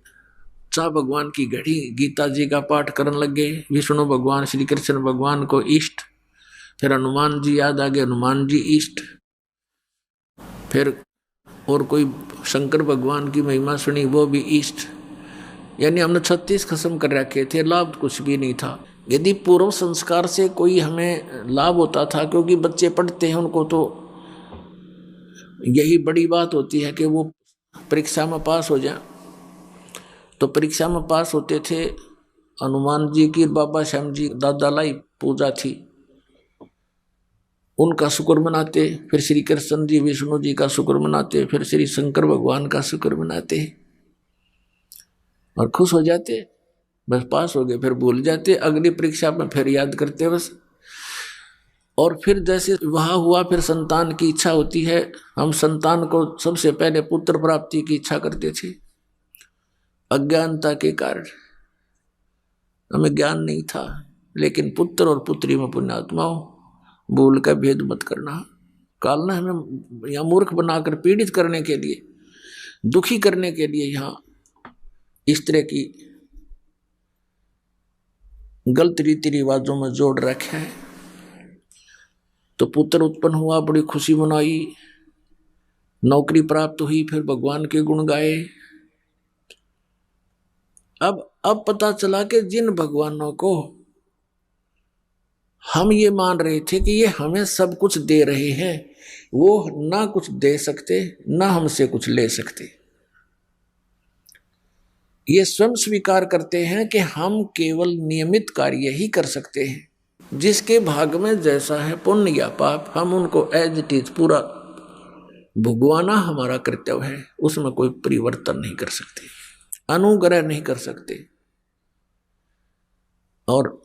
चाह भगवान की घड़ी गीता जी का पाठ करने लगे। विष्णु भगवान श्री कृष्ण भगवान को इष्ट, फिर हनुमान जी याद आ गए, हनुमान जी इष्ट, फिर और कोई शंकर भगवान की महिमा सुनी, वो भी इष्ट। यानी हमने 36 खत्म कर रखे थे, लाभ कुछ भी नहीं था। यदि पूर्व संस्कार से कोई हमें लाभ होता था, क्योंकि बच्चे पढ़ते हैं, उनको तो यही बड़ी बात होती है कि वो परीक्षा में पास हो जाए। तो परीक्षा में पास होते थे। हनुमान जी की, बाबा श्याम जी दादा लाई पूजा थी, उनका शुक्र मनाते। फिर श्री कृष्ण जी विष्णु जी का शुक्र मनाते। फिर श्री शंकर भगवान का शुक्र मनाते और खुश हो जाते। बस पास हो गए, फिर भूल जाते। अगली परीक्षा में फिर याद करते बस। और फिर जैसे वहाँ हुआ, फिर संतान की इच्छा होती है। हम संतान को सबसे पहले पुत्र प्राप्ति की इच्छा करते थे। अज्ञानता के कारण हमें ज्ञान नहीं था, लेकिन पुत्र और पुत्री में पुण्यात्माओं भूल का भेद मत करना। काल ने हमें यहाँ मूर्ख बनाकर पीड़ित करने के लिए, दुखी करने के लिए यहाँ इस तरह की गलत रीति रिवाजों में जोड़ रखा है। तो पुत्र उत्पन्न हुआ, बड़ी खुशी मनाई, नौकरी प्राप्त हुई, फिर भगवान के गुण गाए। अब पता चला कि जिन भगवानों को हम ये मान रहे थे कि ये हमें सब कुछ दे रहे हैं, वो ना कुछ दे सकते ना हमसे कुछ ले सकते। ये स्वयं स्वीकार करते हैं कि हम केवल नियमित कार्य ही कर सकते हैं। जिसके भाग में जैसा है पुण्य या पाप, हम उनको एज इट इज पूरा भुगवाना हमारा कर्तव्य है। उसमें कोई परिवर्तन नहीं कर सकते, अनुग्रह नहीं कर सकते। और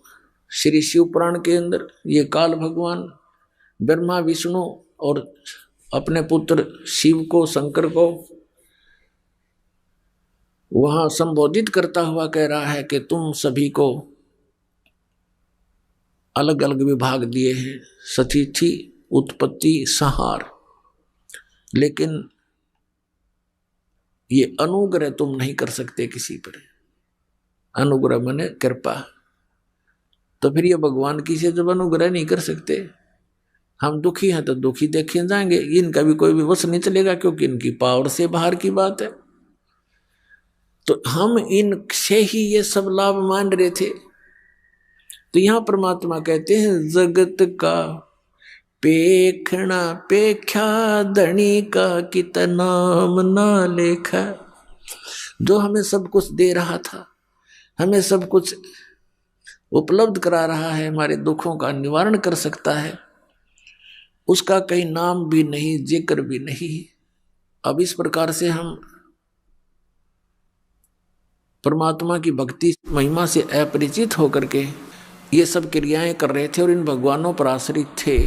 श्री शिव पुराण के अंदर ये काल भगवान ब्रह्मा विष्णु और अपने पुत्र शिव को, शंकर को वहां संबोधित करता हुआ कह रहा है कि तुम सभी को अलग अलग विभाग दिए हैं, सतिथि, उत्पत्ति, संहार, लेकिन ये अनुग्रह तुम नहीं कर सकते किसी पर। अनुग्रह माने कृपा। तो फिर ये भगवान की से जब अनुग्रह नहीं कर सकते, हम दुखी हैं तो दुखी देखे जाएंगे। इनका भी कोई भी वश नहीं चलेगा, क्योंकि इनकी पावर से बाहर की बात है। तो हम इनसे ही ये सब लाभ मान रहे थे। तो यहां परमात्मा कहते हैं, जगत का पेखना पेख्या धनी का कितना नाम ना लेखा। जो हमें सब कुछ दे रहा था, हमें सब कुछ उपलब्ध करा रहा है, हमारे दुखों का निवारण कर सकता है, उसका कहीं नाम भी नहीं, जिक्र भी नहीं। अब इस प्रकार से हम परमात्मा की भक्ति महिमा से अपरिचित होकर के ये सब क्रियाएं कर रहे थे और इन भगवानों पर आश्रित थे।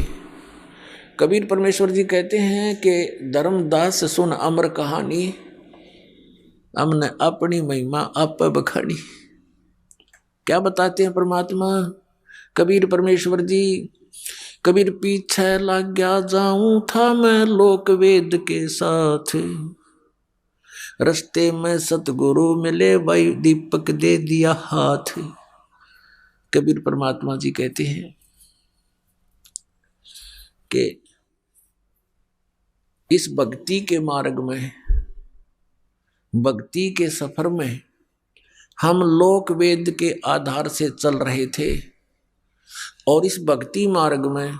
कबीर परमेश्वर जी कहते हैं कि धर्मदास सुन अमर कहानी, हमने अपनी महिमा आप बखानी। क्या बताते हैं परमात्मा कबीर परमेश्वर जी? कबीर पीछे लग गया जाऊं था मैं लोक वेद के साथ, रस्ते में सतगुरु मिले भाई दीपक दे दिया हाथ। कबीर परमात्मा जी कहते हैं कि इस भक्ति के मार्ग में, भक्ति के सफर में हम लोक वेद के आधार से चल रहे थे, और इस भक्ति मार्ग में,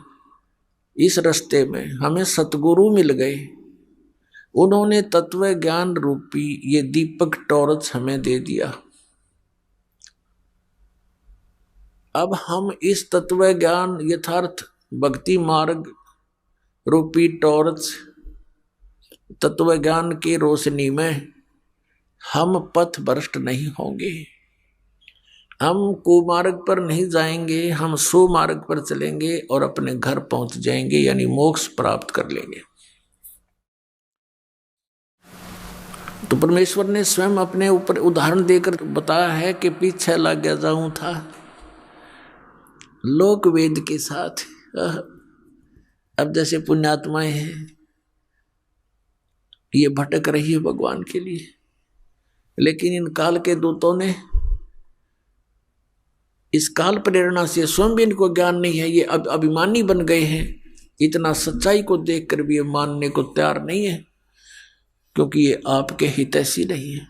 इस रास्ते में हमें सतगुरु मिल गए। उन्होंने तत्व ज्ञान रूपी ये दीपक टॉर्च हमें दे दिया। अब हम इस तत्व ज्ञान यथार्थ भक्ति मार्ग रूपी टॉर्च तत्व ज्ञान की रोशनी में हम पथ भ्रष्ट नहीं होंगे, हम कुमार्ग पर नहीं जाएंगे, हम सुमार्ग पर चलेंगे और अपने घर पहुंच जाएंगे, यानी मोक्ष प्राप्त कर लेंगे। तो परमेश्वर ने स्वयं अपने ऊपर उदाहरण देकर बताया है कि पीछे लग गया जाऊं था लोक वेद के साथ। अब जैसे पुण्यात्माएं हैं, ये भटक रही है भगवान के लिए, लेकिन इन काल के दूतों ने इस काल प्रेरणा से स्वयं भी इनको ज्ञान नहीं है, ये अब अभिमानी बन गए हैं। इतना सच्चाई को देखकर भी ये मानने को तैयार नहीं है, क्योंकि ये आपके हितैषी नहीं है,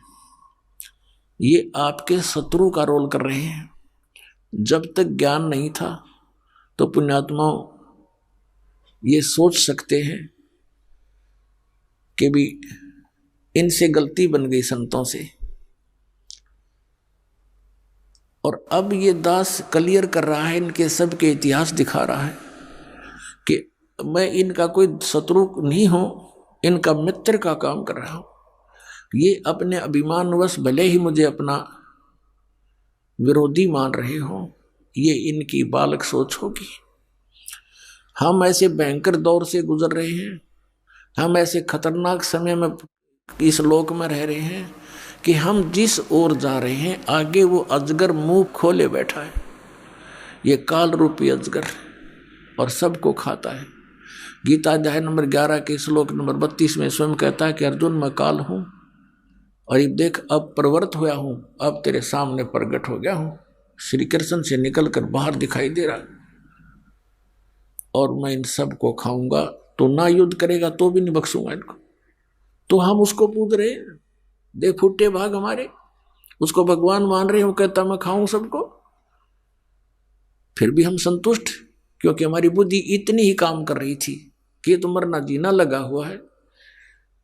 ये आपके शत्रु का रोल कर रहे हैं। जब तक ज्ञान नहीं था तो पुण्यात्माओं ये सोच सकते हैं कि भी इनसे गलती बन गई संतों से, और अब ये दास क्लियर कर रहा है, इनके सब के इतिहास दिखा रहा है कि मैं इनका कोई शत्रु नहीं हूं, इनका मित्र का काम कर रहा हूं। ये अपने अभिमानवश भले ही मुझे अपना विरोधी मान रहे हो, ये इनकी बालक सोच होगी। हम ऐसे भयंकर दौर से गुजर रहे हैं, हम ऐसे खतरनाक समय में इस लोक में रह रहे हैं कि हम जिस ओर जा रहे हैं आगे वो अजगर मुंह खोले बैठा है, ये काल रूपी अजगर, और सबको खाता है। गीता अध्याय नंबर 11 के श्लोक नंबर 32 में स्वयं कहता है कि अर्जुन मैं काल हूं, और ये देख अब प्रवृत्त हुआ हूं, अब तेरे सामने प्रकट हो गया हूं, श्री कृष्ण से निकलकर बाहर दिखाई दे रहा, और मैं इन सब को खाऊंगा। तो ना युद्ध करेगा तो भी नहीं बख्शूंगा इनको। तो हम उसको पूछ रहे हैं, देख फुटे भाग हमारे, उसको भगवान मान रहे हैं, वो कहता मैं खाऊं सबको, फिर भी हम संतुष्ट, क्योंकि हमारी बुद्धि इतनी ही काम कर रही थी कि ये तो मरना जीना लगा हुआ है।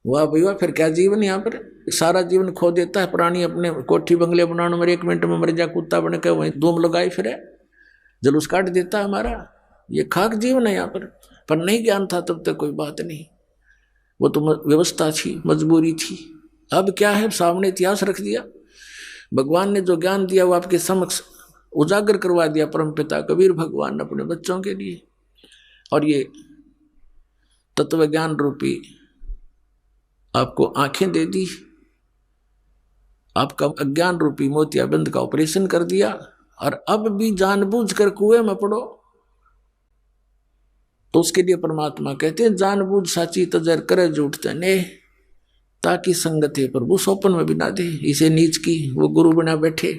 वाह भाई वाह, फिर क्या जीवन यहाँ पर, सारा जीवन खो देता है प्राणी, अपने कोठी बंगले बनाने में 1 मिनट में मर जा, कुत्ता बन के वहीं धूम लगाए फिरे, जुलूस काट देता है हमारा। ये खाक जीवन है यहाँ पर नहीं ज्ञान था तब तक कोई बात नहीं, वो तो व्यवस्था थी, मजबूरी थी। अब क्या है, सामने इतिहास रख दिया, भगवान ने जो ज्ञान दिया वो आपके समक्ष उजागर करवा दिया परमपिता कबीर भगवान ने अपने बच्चों के लिए। और ये तत्व ज्ञान रूपी आपको आंखें दे दी, आपका अज्ञान रूपी मोतियाबिंद का ऑपरेशन कर दिया, और अब भी जानबूझकर कुएं में पड़ो। तो उसके लिए परमात्मा कहते हैं जानबूझ साची तजर करे झूठ तने, ताकि संगत है प्रभु सोपन में भी ना दे, इसे नीच की वो गुरु बना बैठे।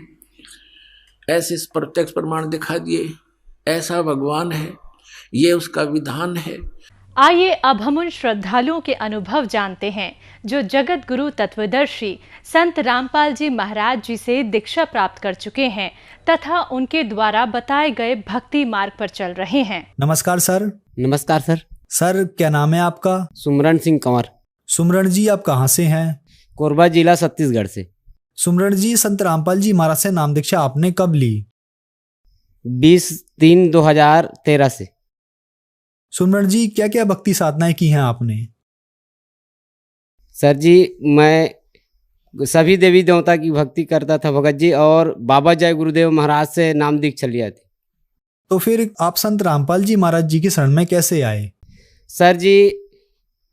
ऐसे प्रत्यक्ष प्रमाण दिखा दिए, ऐसा भगवान है, ये उसका विधान है। आइए अब हम उन श्रद्धालुओं के अनुभव जानते हैं जो जगत गुरु तत्वदर्शी संत रामपाल जी महाराज जी से दीक्षा प्राप्त कर चुके हैं तथा उनके द्वारा बताए गए भक्ति मार्ग पर चल रहे हैं। नमस्कार सर। नमस्कार सर। सर क्या नाम है आपका? सुमरण सिंह कंवर। सुमरण जी आप कहाँ से हैं? कोरबा जिला छत्तीसगढ़ से। सुमरण जी संत रामपाल जी महाराज से नाम दीक्षा आपने कब ली? 20/3/2013 से। सुमरण जी क्या क्या भक्ति साधनाएं की हैं आपने? सर जी मैं सभी देवी देवता की भक्ति करता था भगत जी, और बाबा जय गुरुदेव महाराज से नाम दीक्षा लिया थी। तो फिर आप संत रामपाल जी महाराज जी की शरण में कैसे आए? सर जी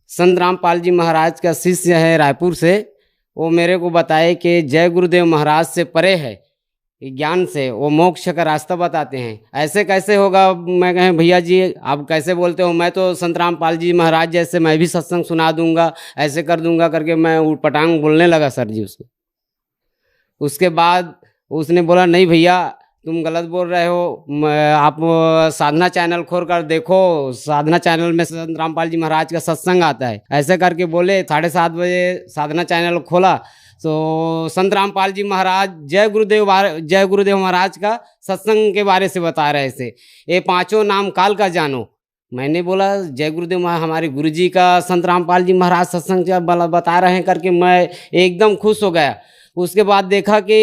संत रामपाल जी महाराज का शिष्य है रायपुर से, वो मेरे को बताए कि जय गुरुदेव महाराज से परे है ज्ञान से, वो मोक्ष का रास्ता बताते हैं। ऐसे कैसे होगा? मैं कहें भैया जी आप कैसे बोलते हो, मैं तो संत रामपाल जी महाराज जैसे मैं भी सत्संग सुना दूंगा, ऐसे कर दूंगा करके मैं उटपटांग बोलने लगा सर जी उसको। उसके बाद उसने बोला नहीं भैया तुम गलत बोल रहे हो, आप साधना चैनल खोल कर देखो, साधना चैनल में संत रामपाल जी महाराज का सत्संग आता है। ऐसे करके बोले। 7:30 बजे साधना चैनल खोला तो संत रामपाल जी महाराज जय गुरुदेव महाराज का सत्संग के बारे से बता रहे थे। ये 5 नाम काल का जानो। मैंने बोला जय गुरुदेव हमारे गुरुजी का संत रामपाल जी महाराज सत्संग बता रहे हैं करके मैं एकदम खुश हो गया। उसके बाद देखा कि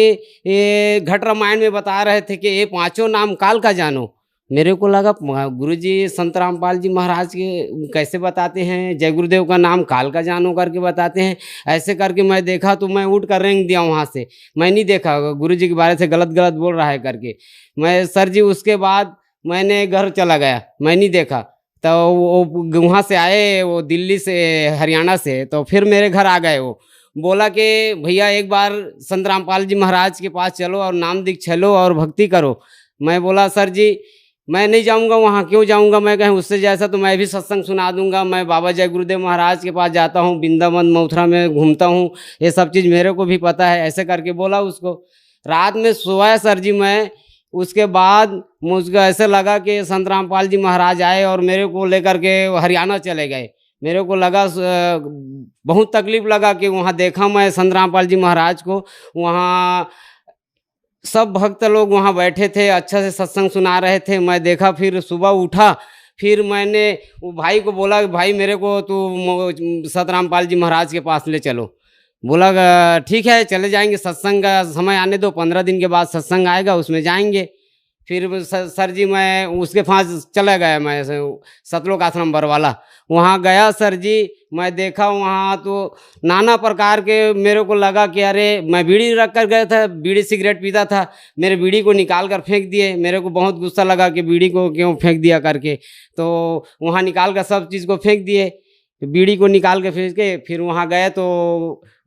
ये घट रामायण में बता रहे थे कि ये 5 नाम काल का जानो। मेरे को लगा गुरुजी संत रामपाल जी महाराज के कैसे बताते हैं, जय गुरुदेव का नाम काल का जानो करके बताते हैं। ऐसे करके मैं देखा तो मैं उठ कर रेंग दिया वहाँ से। मैं नहीं देखा गुरुजी के बारे से गलत बोल रहा है करके मैं सर जी। उसके बाद मैंने घर चला गया, मैं नहीं देखा। तो वो वहाँ से आए, वो दिल्ली से हरियाणा से, तो फिर मेरे घर आ गए। वो बोला कि भैया एक बार संत रामपाल जी महाराज के पास चलो और नाम दीक्षा लो और भक्ति करो। मैं बोला सर जी मैं नहीं जाऊंगा वहाँ, क्यों जाऊंगा? मैं कहीं उससे जैसा तो मैं भी सत्संग सुना दूंगा। मैं बाबा जय गुरुदेव महाराज के पास जाता हूँ, वृंदावन मथुरा में घूमता हूँ, ये सब चीज़ मेरे को भी पता है। ऐसे करके बोला उसको। रात में सोया सर जी मैं। उसके बाद मुझको ऐसे लगा कि संत रामपाल जी महाराज आए और मेरे को लेकर के हरियाणा चले गए। मेरे को लगा बहुत तकलीफ लगा कि वहाँ देखा मैं संत रामपाल जी महाराज को, वहाँ सब भक्त लोग वहाँ बैठे थे, अच्छा से सत्संग सुना रहे थे। मैं देखा, फिर सुबह उठा, फिर मैंने वो भाई को बोला भाई मेरे को तो संत रामपाल जी महाराज के पास ले चलो। बोला ठीक है चले जाएंगे, सत्संग का समय आने दो, 15 दिन के बाद सत्संग आएगा उसमें जाएंगे। फिर सर जी मैं उसके पास चला गया, मैं सतलोक आश्रम बरवाला वहाँ गया सर जी। मैं देखा वहाँ तो नाना प्रकार के, मेरे को लगा कि अरे मैं बीड़ी रख कर गया था, बीड़ी सिगरेट पीता था, मेरे बीड़ी को निकाल कर फेंक दिए। मेरे को बहुत गुस्सा लगा कि बीड़ी को क्यों फेंक दिया करके, तो वहाँ निकाल कर सब चीज़ को फेंक दिए, बीड़ी को निकाल के फेंक के फिर वहाँ गए तो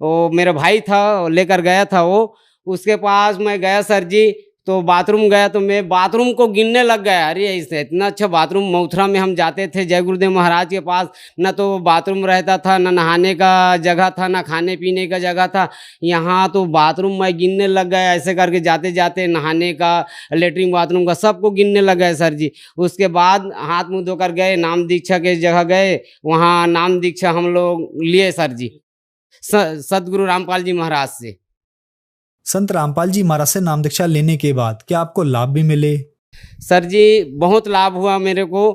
वो मेरा भाई था लेकर गया था वो, उसके पास मैं गया सर जी। तो बाथरूम गया तो मैं बाथरूम को गिनने लग गया, अरे इससे इतना अच्छा बाथरूम मथुरा में हम जाते थे जय गुरुदेव महाराज के पास, न तो बाथरूम रहता था, न नहाने का जगह था, न खाने पीने का जगह था। यहाँ तो बाथरूम मैं गिनने लग गया, ऐसे करके जाते जाते नहाने का, लेटरिन बाथरूम का सबको गिनने लग गए सर जी। उसके बाद हाथ मुँह धोकर गए, नाम दीक्षा के जगह गए, वहाँ नाम दीक्षा हम लोग लिए सर जी सदगुरु रामपाल जी महाराज से। संत रामपाल जी महाराज से नाम दीक्षा लेने के बाद क्या आपको लाभ भी मिले? सर जी बहुत लाभ हुआ मेरे को।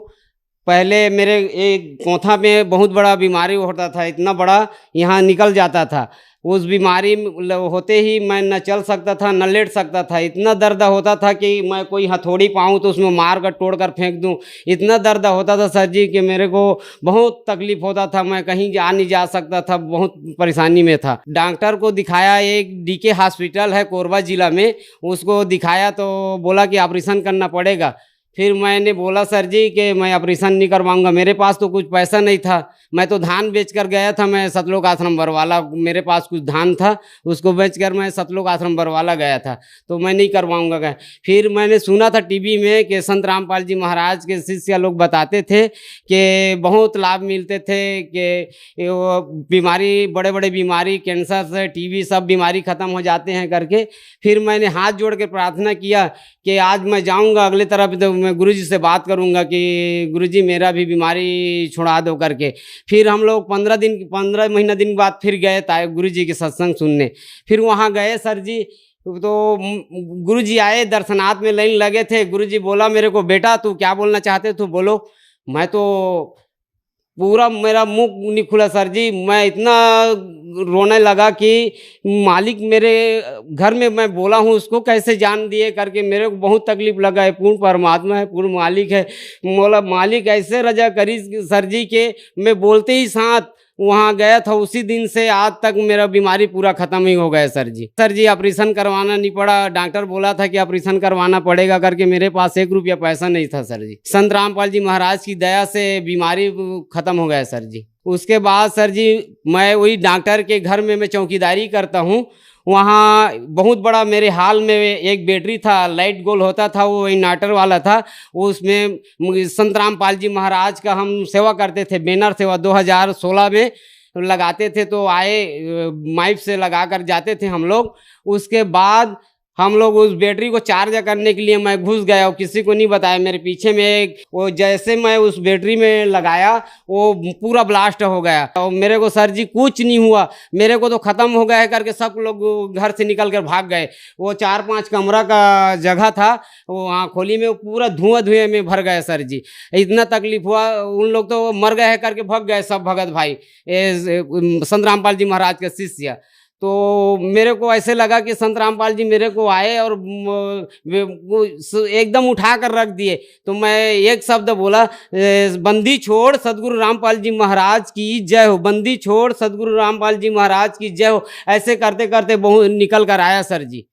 पहले मेरे एक कोंथा में बहुत बड़ा बीमारी होता था, इतना बड़ा यहाँ निकल जाता था। उस बीमारी होते ही मैं न चल सकता था न लेट सकता था, इतना दर्द होता था कि मैं कोई हथौड़ी पाऊँ तो उसमें मार कर तोड़ कर फेंक दूँ, इतना दर्द होता था सर जी कि मेरे को बहुत तकलीफ होता था, मैं कहीं नहीं जा सकता था, बहुत परेशानी में था। डॉक्टर को दिखाया, एक डीके हॉस्पिटल है कोरबा ज़िला में, उसको दिखाया तो बोला कि ऑपरेशन करना पड़ेगा। फिर मैंने बोला सर जी कि मैं ऑपरेशन नहीं करवाऊंगा, मेरे पास तो कुछ पैसा नहीं था, मैं तो धान बेचकर गया था, मैं सतलोक आश्रम बरवाला, मेरे पास कुछ धान था उसको बेचकर मैं सतलोक आश्रम बरवाला गया था, तो मैं नहीं करवाऊंगा गया। फिर मैंने सुना था टीवी में कि संत रामपाल जी महाराज के शिष्य लोग बताते थे कि बहुत लाभ मिलते थे, कि वो बीमारी, बड़े बड़े बीमारी, कैंसर से टीबी सब बीमारी ख़त्म हो जाते हैं करके। फिर मैंने हाथ जोड़ के प्रार्थना किया कि आज मैं जाऊंगा अगले तरफ, तो मैं गुरुजी से बात करूंगा कि गुरुजी मेरा भी बीमारी छुड़ा दो करके। फिर हम लोग 15 महीना दिन बाद फिर गए गुरुजी के सत्संग सुनने। फिर वहाँ गए सर जी, तो गुरुजी आए, दर्शनार्थ में लाइन लगे थे। गुरुजी बोला मेरे को, बेटा तू क्या बोलना चाहते तो बोलो। मैं तो पूरा मेरा मुंह नहीं खुला सर जी, मैं इतना रोने लगा कि मालिक मेरे घर में मैं बोला हूँ उसको कैसे जान दिए करके, मेरे को बहुत तकलीफ लगा है। पूर्ण परमात्मा है, पूर्ण मालिक है, मोला मालिक ऐसे रजा करी सर जी के मैं बोलते ही साथ वहाँ गया था। उसी दिन से आज तक मेरा बीमारी पूरा खत्म ही हो गया सर जी। सर जी ऑपरेशन करवाना नहीं पड़ा, डॉक्टर बोला था कि ऑपरेशन करवाना पड़ेगा करके, मेरे पास 1 रुपया पैसा नहीं था सर जी। संत रामपाल जी महाराज की दया से बीमारी खत्म हो गया सर जी। उसके बाद सर जी मैं वही डॉक्टर के घर में मैं चौकीदारी करता हूँ, वहाँ बहुत बड़ा मेरे हाल में एक बैटरी था, लाइट गोल होता था, वो इन्वर्टर वाला था, उसमें संत रामपाल जी महाराज का हम सेवा करते थे, बैनर सेवा 2016 में लगाते थे। तो आए माइक से लगा कर जाते थे हम लोग। उसके बाद हम लोग उस बैटरी को चार्ज करने के लिए मैं घुस गया और किसी को नहीं बताया। मेरे पीछे में एक वो, जैसे मैं उस बैटरी में लगाया वो पूरा ब्लास्ट हो गया और मेरे को सर जी कुछ नहीं हुआ, मेरे को तो ख़त्म हो गया है करके सब लोग घर से निकल कर भाग गए। वो 4-5 कमरा का जगह था, वो वहाँ खोली में पूरा धुएं में भर गए सर जी। इतना तकलीफ हुआ, उन लोग तो मर गए हैं करके भाग गए सब भगत भाई, संत रामपाल जी महाराज के शिष्य। तो मेरे को ऐसे लगा कि संत रामपाल जी मेरे को आए और एकदम उठा कर रख दिए। तो मैं एक शब्द बोला, बंदी छोड़ सदगुरु रामपाल जी महाराज की जय हो, बंदी छोड़ सदगुरु रामपाल जी महाराज की जय हो। ऐसे करते करते बहुत निकल कर आया सर जी।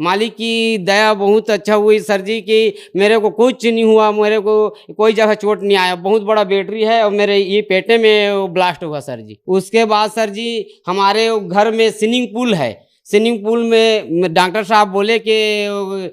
मालिक की दया बहुत अच्छा हुई सर जी कि मेरे को कुछ नहीं हुआ, मेरे को कोई जगह चोट नहीं आया। बहुत बड़ा बैटरी है और मेरे ये पेटे में ब्लास्ट हुआ सर जी। उसके बाद सर जी हमारे घर में स्विमिंग पूल है, स्विमिंग पूल में डॉक्टर साहब बोले कि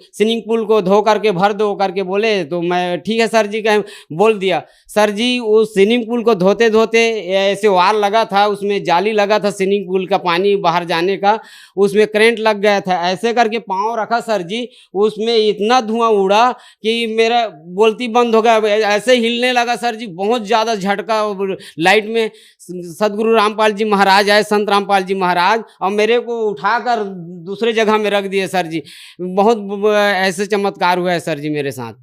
स्विमिंग पूल को धो करके भर दो करके बोले, तो मैं ठीक है सर जी का बोल दिया। सर जी उस स्विमिंग पूल को धोते धोते ऐसे वार लगा था, उसमें जाली लगा था स्विमिंग पूल का पानी बाहर जाने का, उसमें करंट लग गया था। ऐसे करके पाँव रखा सर जी, उसमें इतना धुआं उड़ा कि मेरा बोलती बंद हो गया, ऐसे हिलने लगा सर जी, बहुत ज़्यादा झटका लाइट में। सदगुरु रामपाल जी महाराज आए, संत रामपाल जी महाराज, और मेरे को उठाकर दूसरे जगह में रख दिए सर जी। बहुत ऐसे चमत्कार हुआ है सर जी मेरे साथ।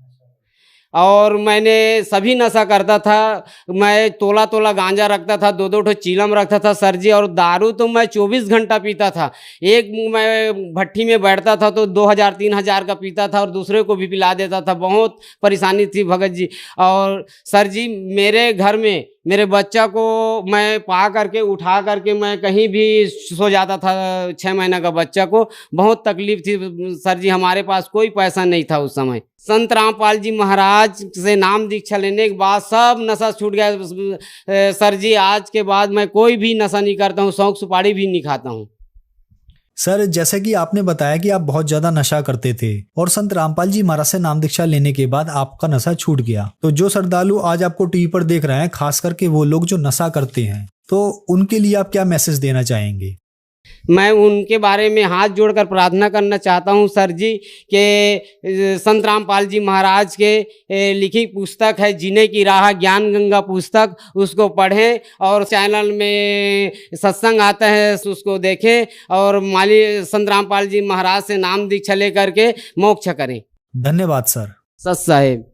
और मैंने सभी नशा करता था। मैं तोला तोला गांजा रखता था, 2-2 ठो चीलम रखता था सर जी। और दारू तो मैं 24 घंटा पीता था। एक मैं भट्टी में बैठता था तो 2000-3000 का पीता था और दूसरे को भी पिला देता था। बहुत परेशानी थी भगत जी। और सर जी मेरे घर में मेरे बच्चा को मैं पा करके उठा करके मैं कहीं भी सो जाता था। 6 महीना का बच्चा को बहुत तकलीफ थी सर जी। हमारे पास कोई पैसा नहीं था उस समय। संत रामपाल जी महाराज से नाम दीक्षा लेने के बाद सब नशा छूट गया सर जी। आज के बाद मैं कोई भी नशा नहीं करता हूँ, शौक सुपारी भी नहीं खाता हूँ। सर, जैसे कि आपने बताया कि आप बहुत ज्यादा नशा करते थे और संत रामपाल जी महाराज से नाम दीक्षा लेने के बाद आपका नशा छूट गया, तो जो श्रद्धालु आज आपको टीवी पर देख रहे हैं, खास करके वो लोग जो नशा करते हैं, तो उनके लिए आप क्या मैसेज देना चाहेंगे? मैं उनके बारे में हाथ जोड़कर प्रार्थना करना चाहता हूं सर जी कि संत रामपाल जी महाराज के लिखी पुस्तक है जीने की राह, ज्ञान गंगा पुस्तक, उसको पढ़ें और चैनल में सत्संग आता है उसको देखें और माली संत रामपाल जी महाराज से नाम दीक्षा लेकर के मोक्ष करें। धन्यवाद सर। सत साहेब।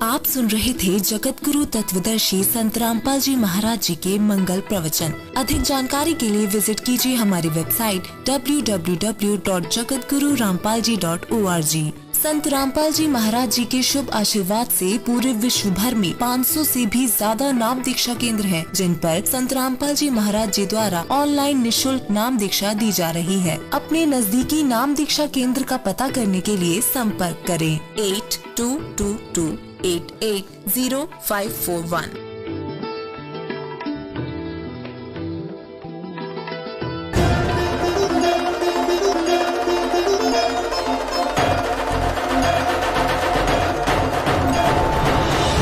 आप सुन रहे थे जगत गुरु तत्वदर्शी संत रामपाल जी महाराज जी के मंगल प्रवचन। अधिक जानकारी के लिए विजिट कीजिए हमारी वेबसाइट www.jagatgururampalji.org। संत रामपाल जी महाराज जी के शुभ आशीर्वाद से पूरे विश्व भर में 500 से भी ज्यादा नाम दीक्षा केंद्र हैं, जिन पर संत रामपाल जी महाराज जी द्वारा ऑनलाइन निशुल्क नाम दीक्षा दी जा रही है। अपने नजदीकी नाम दीक्षा केंद्र का पता करने के लिए संपर्क करें 8222880541।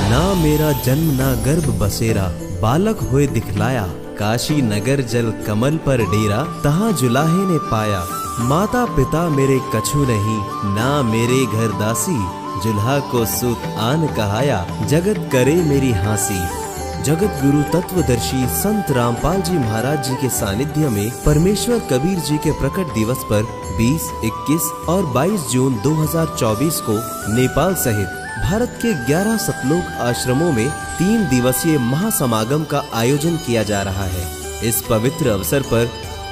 ना मेरा जन्म ना गर्भ बसेरा, बालक होए दिखलाया, काशी नगर जल कमल पर डेरा, तहाँ जुलाहे ने पाया। माता पिता मेरे कछु नहीं, ना मेरे घर दासी, जुल्हा को सूत आन कहाया, जगत करे मेरी हांसी। जगत गुरु तत्वदर्शी संत रामपाल जी महाराज जी के सानिध्य में परमेश्वर कबीर जी के प्रकट दिवस पर 20, 21 और 22 जून 2024 को नेपाल सहित भारत के 11 सतलोक आश्रमों में 3 दिवसीय महासमागम का आयोजन किया जा रहा है। इस पवित्र अवसर पर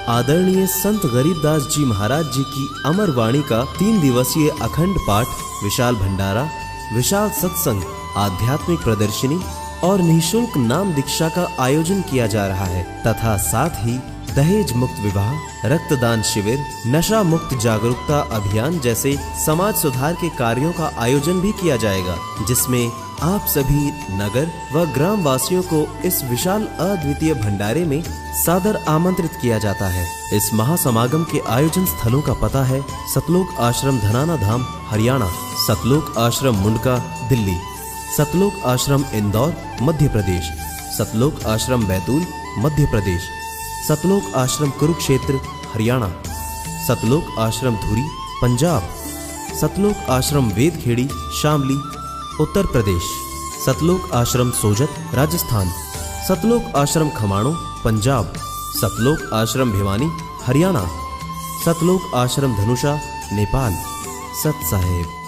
आदरणीय संत गरीबदास जी महाराज जी की अमर वाणी का 3 दिवसीय अखंड पाठ, विशाल भंडारा, विशाल सत्संग, आध्यात्मिक प्रदर्शनी और निःशुल्क नाम दीक्षा का आयोजन किया जा रहा है तथा साथ ही दहेज मुक्त विवाह, रक्तदान शिविर, नशा मुक्त जागरूकता अभियान जैसे समाज सुधार के कार्यों का आयोजन भी किया जाएगा, जिसमें आप सभी नगर व ग्राम वासियों को इस विशाल अद्वितीय भंडारे में सादर आमंत्रित किया जाता है। इस महासमागम के आयोजन स्थलों का पता है सतलोक आश्रम धनाना धाम हरियाणा, सतलोक आश्रम मुंडका दिल्ली, सतलोक आश्रम इंदौर मध्य प्रदेश, सतलोक आश्रम बैतूल मध्य प्रदेश, सतलोक आश्रम कुरुक्षेत्र हरियाणा, सतलोक आश्रम धुरी पंजाब, सतलोक आश्रम वेदखेड़ी शामली उत्तर प्रदेश, सतलोक आश्रम सोजत राजस्थान, सतलोक आश्रम खमाणों पंजाब, सतलोक आश्रम भिवानी हरियाणा, सतलोक आश्रम धनुषा नेपाल। सत साहेब।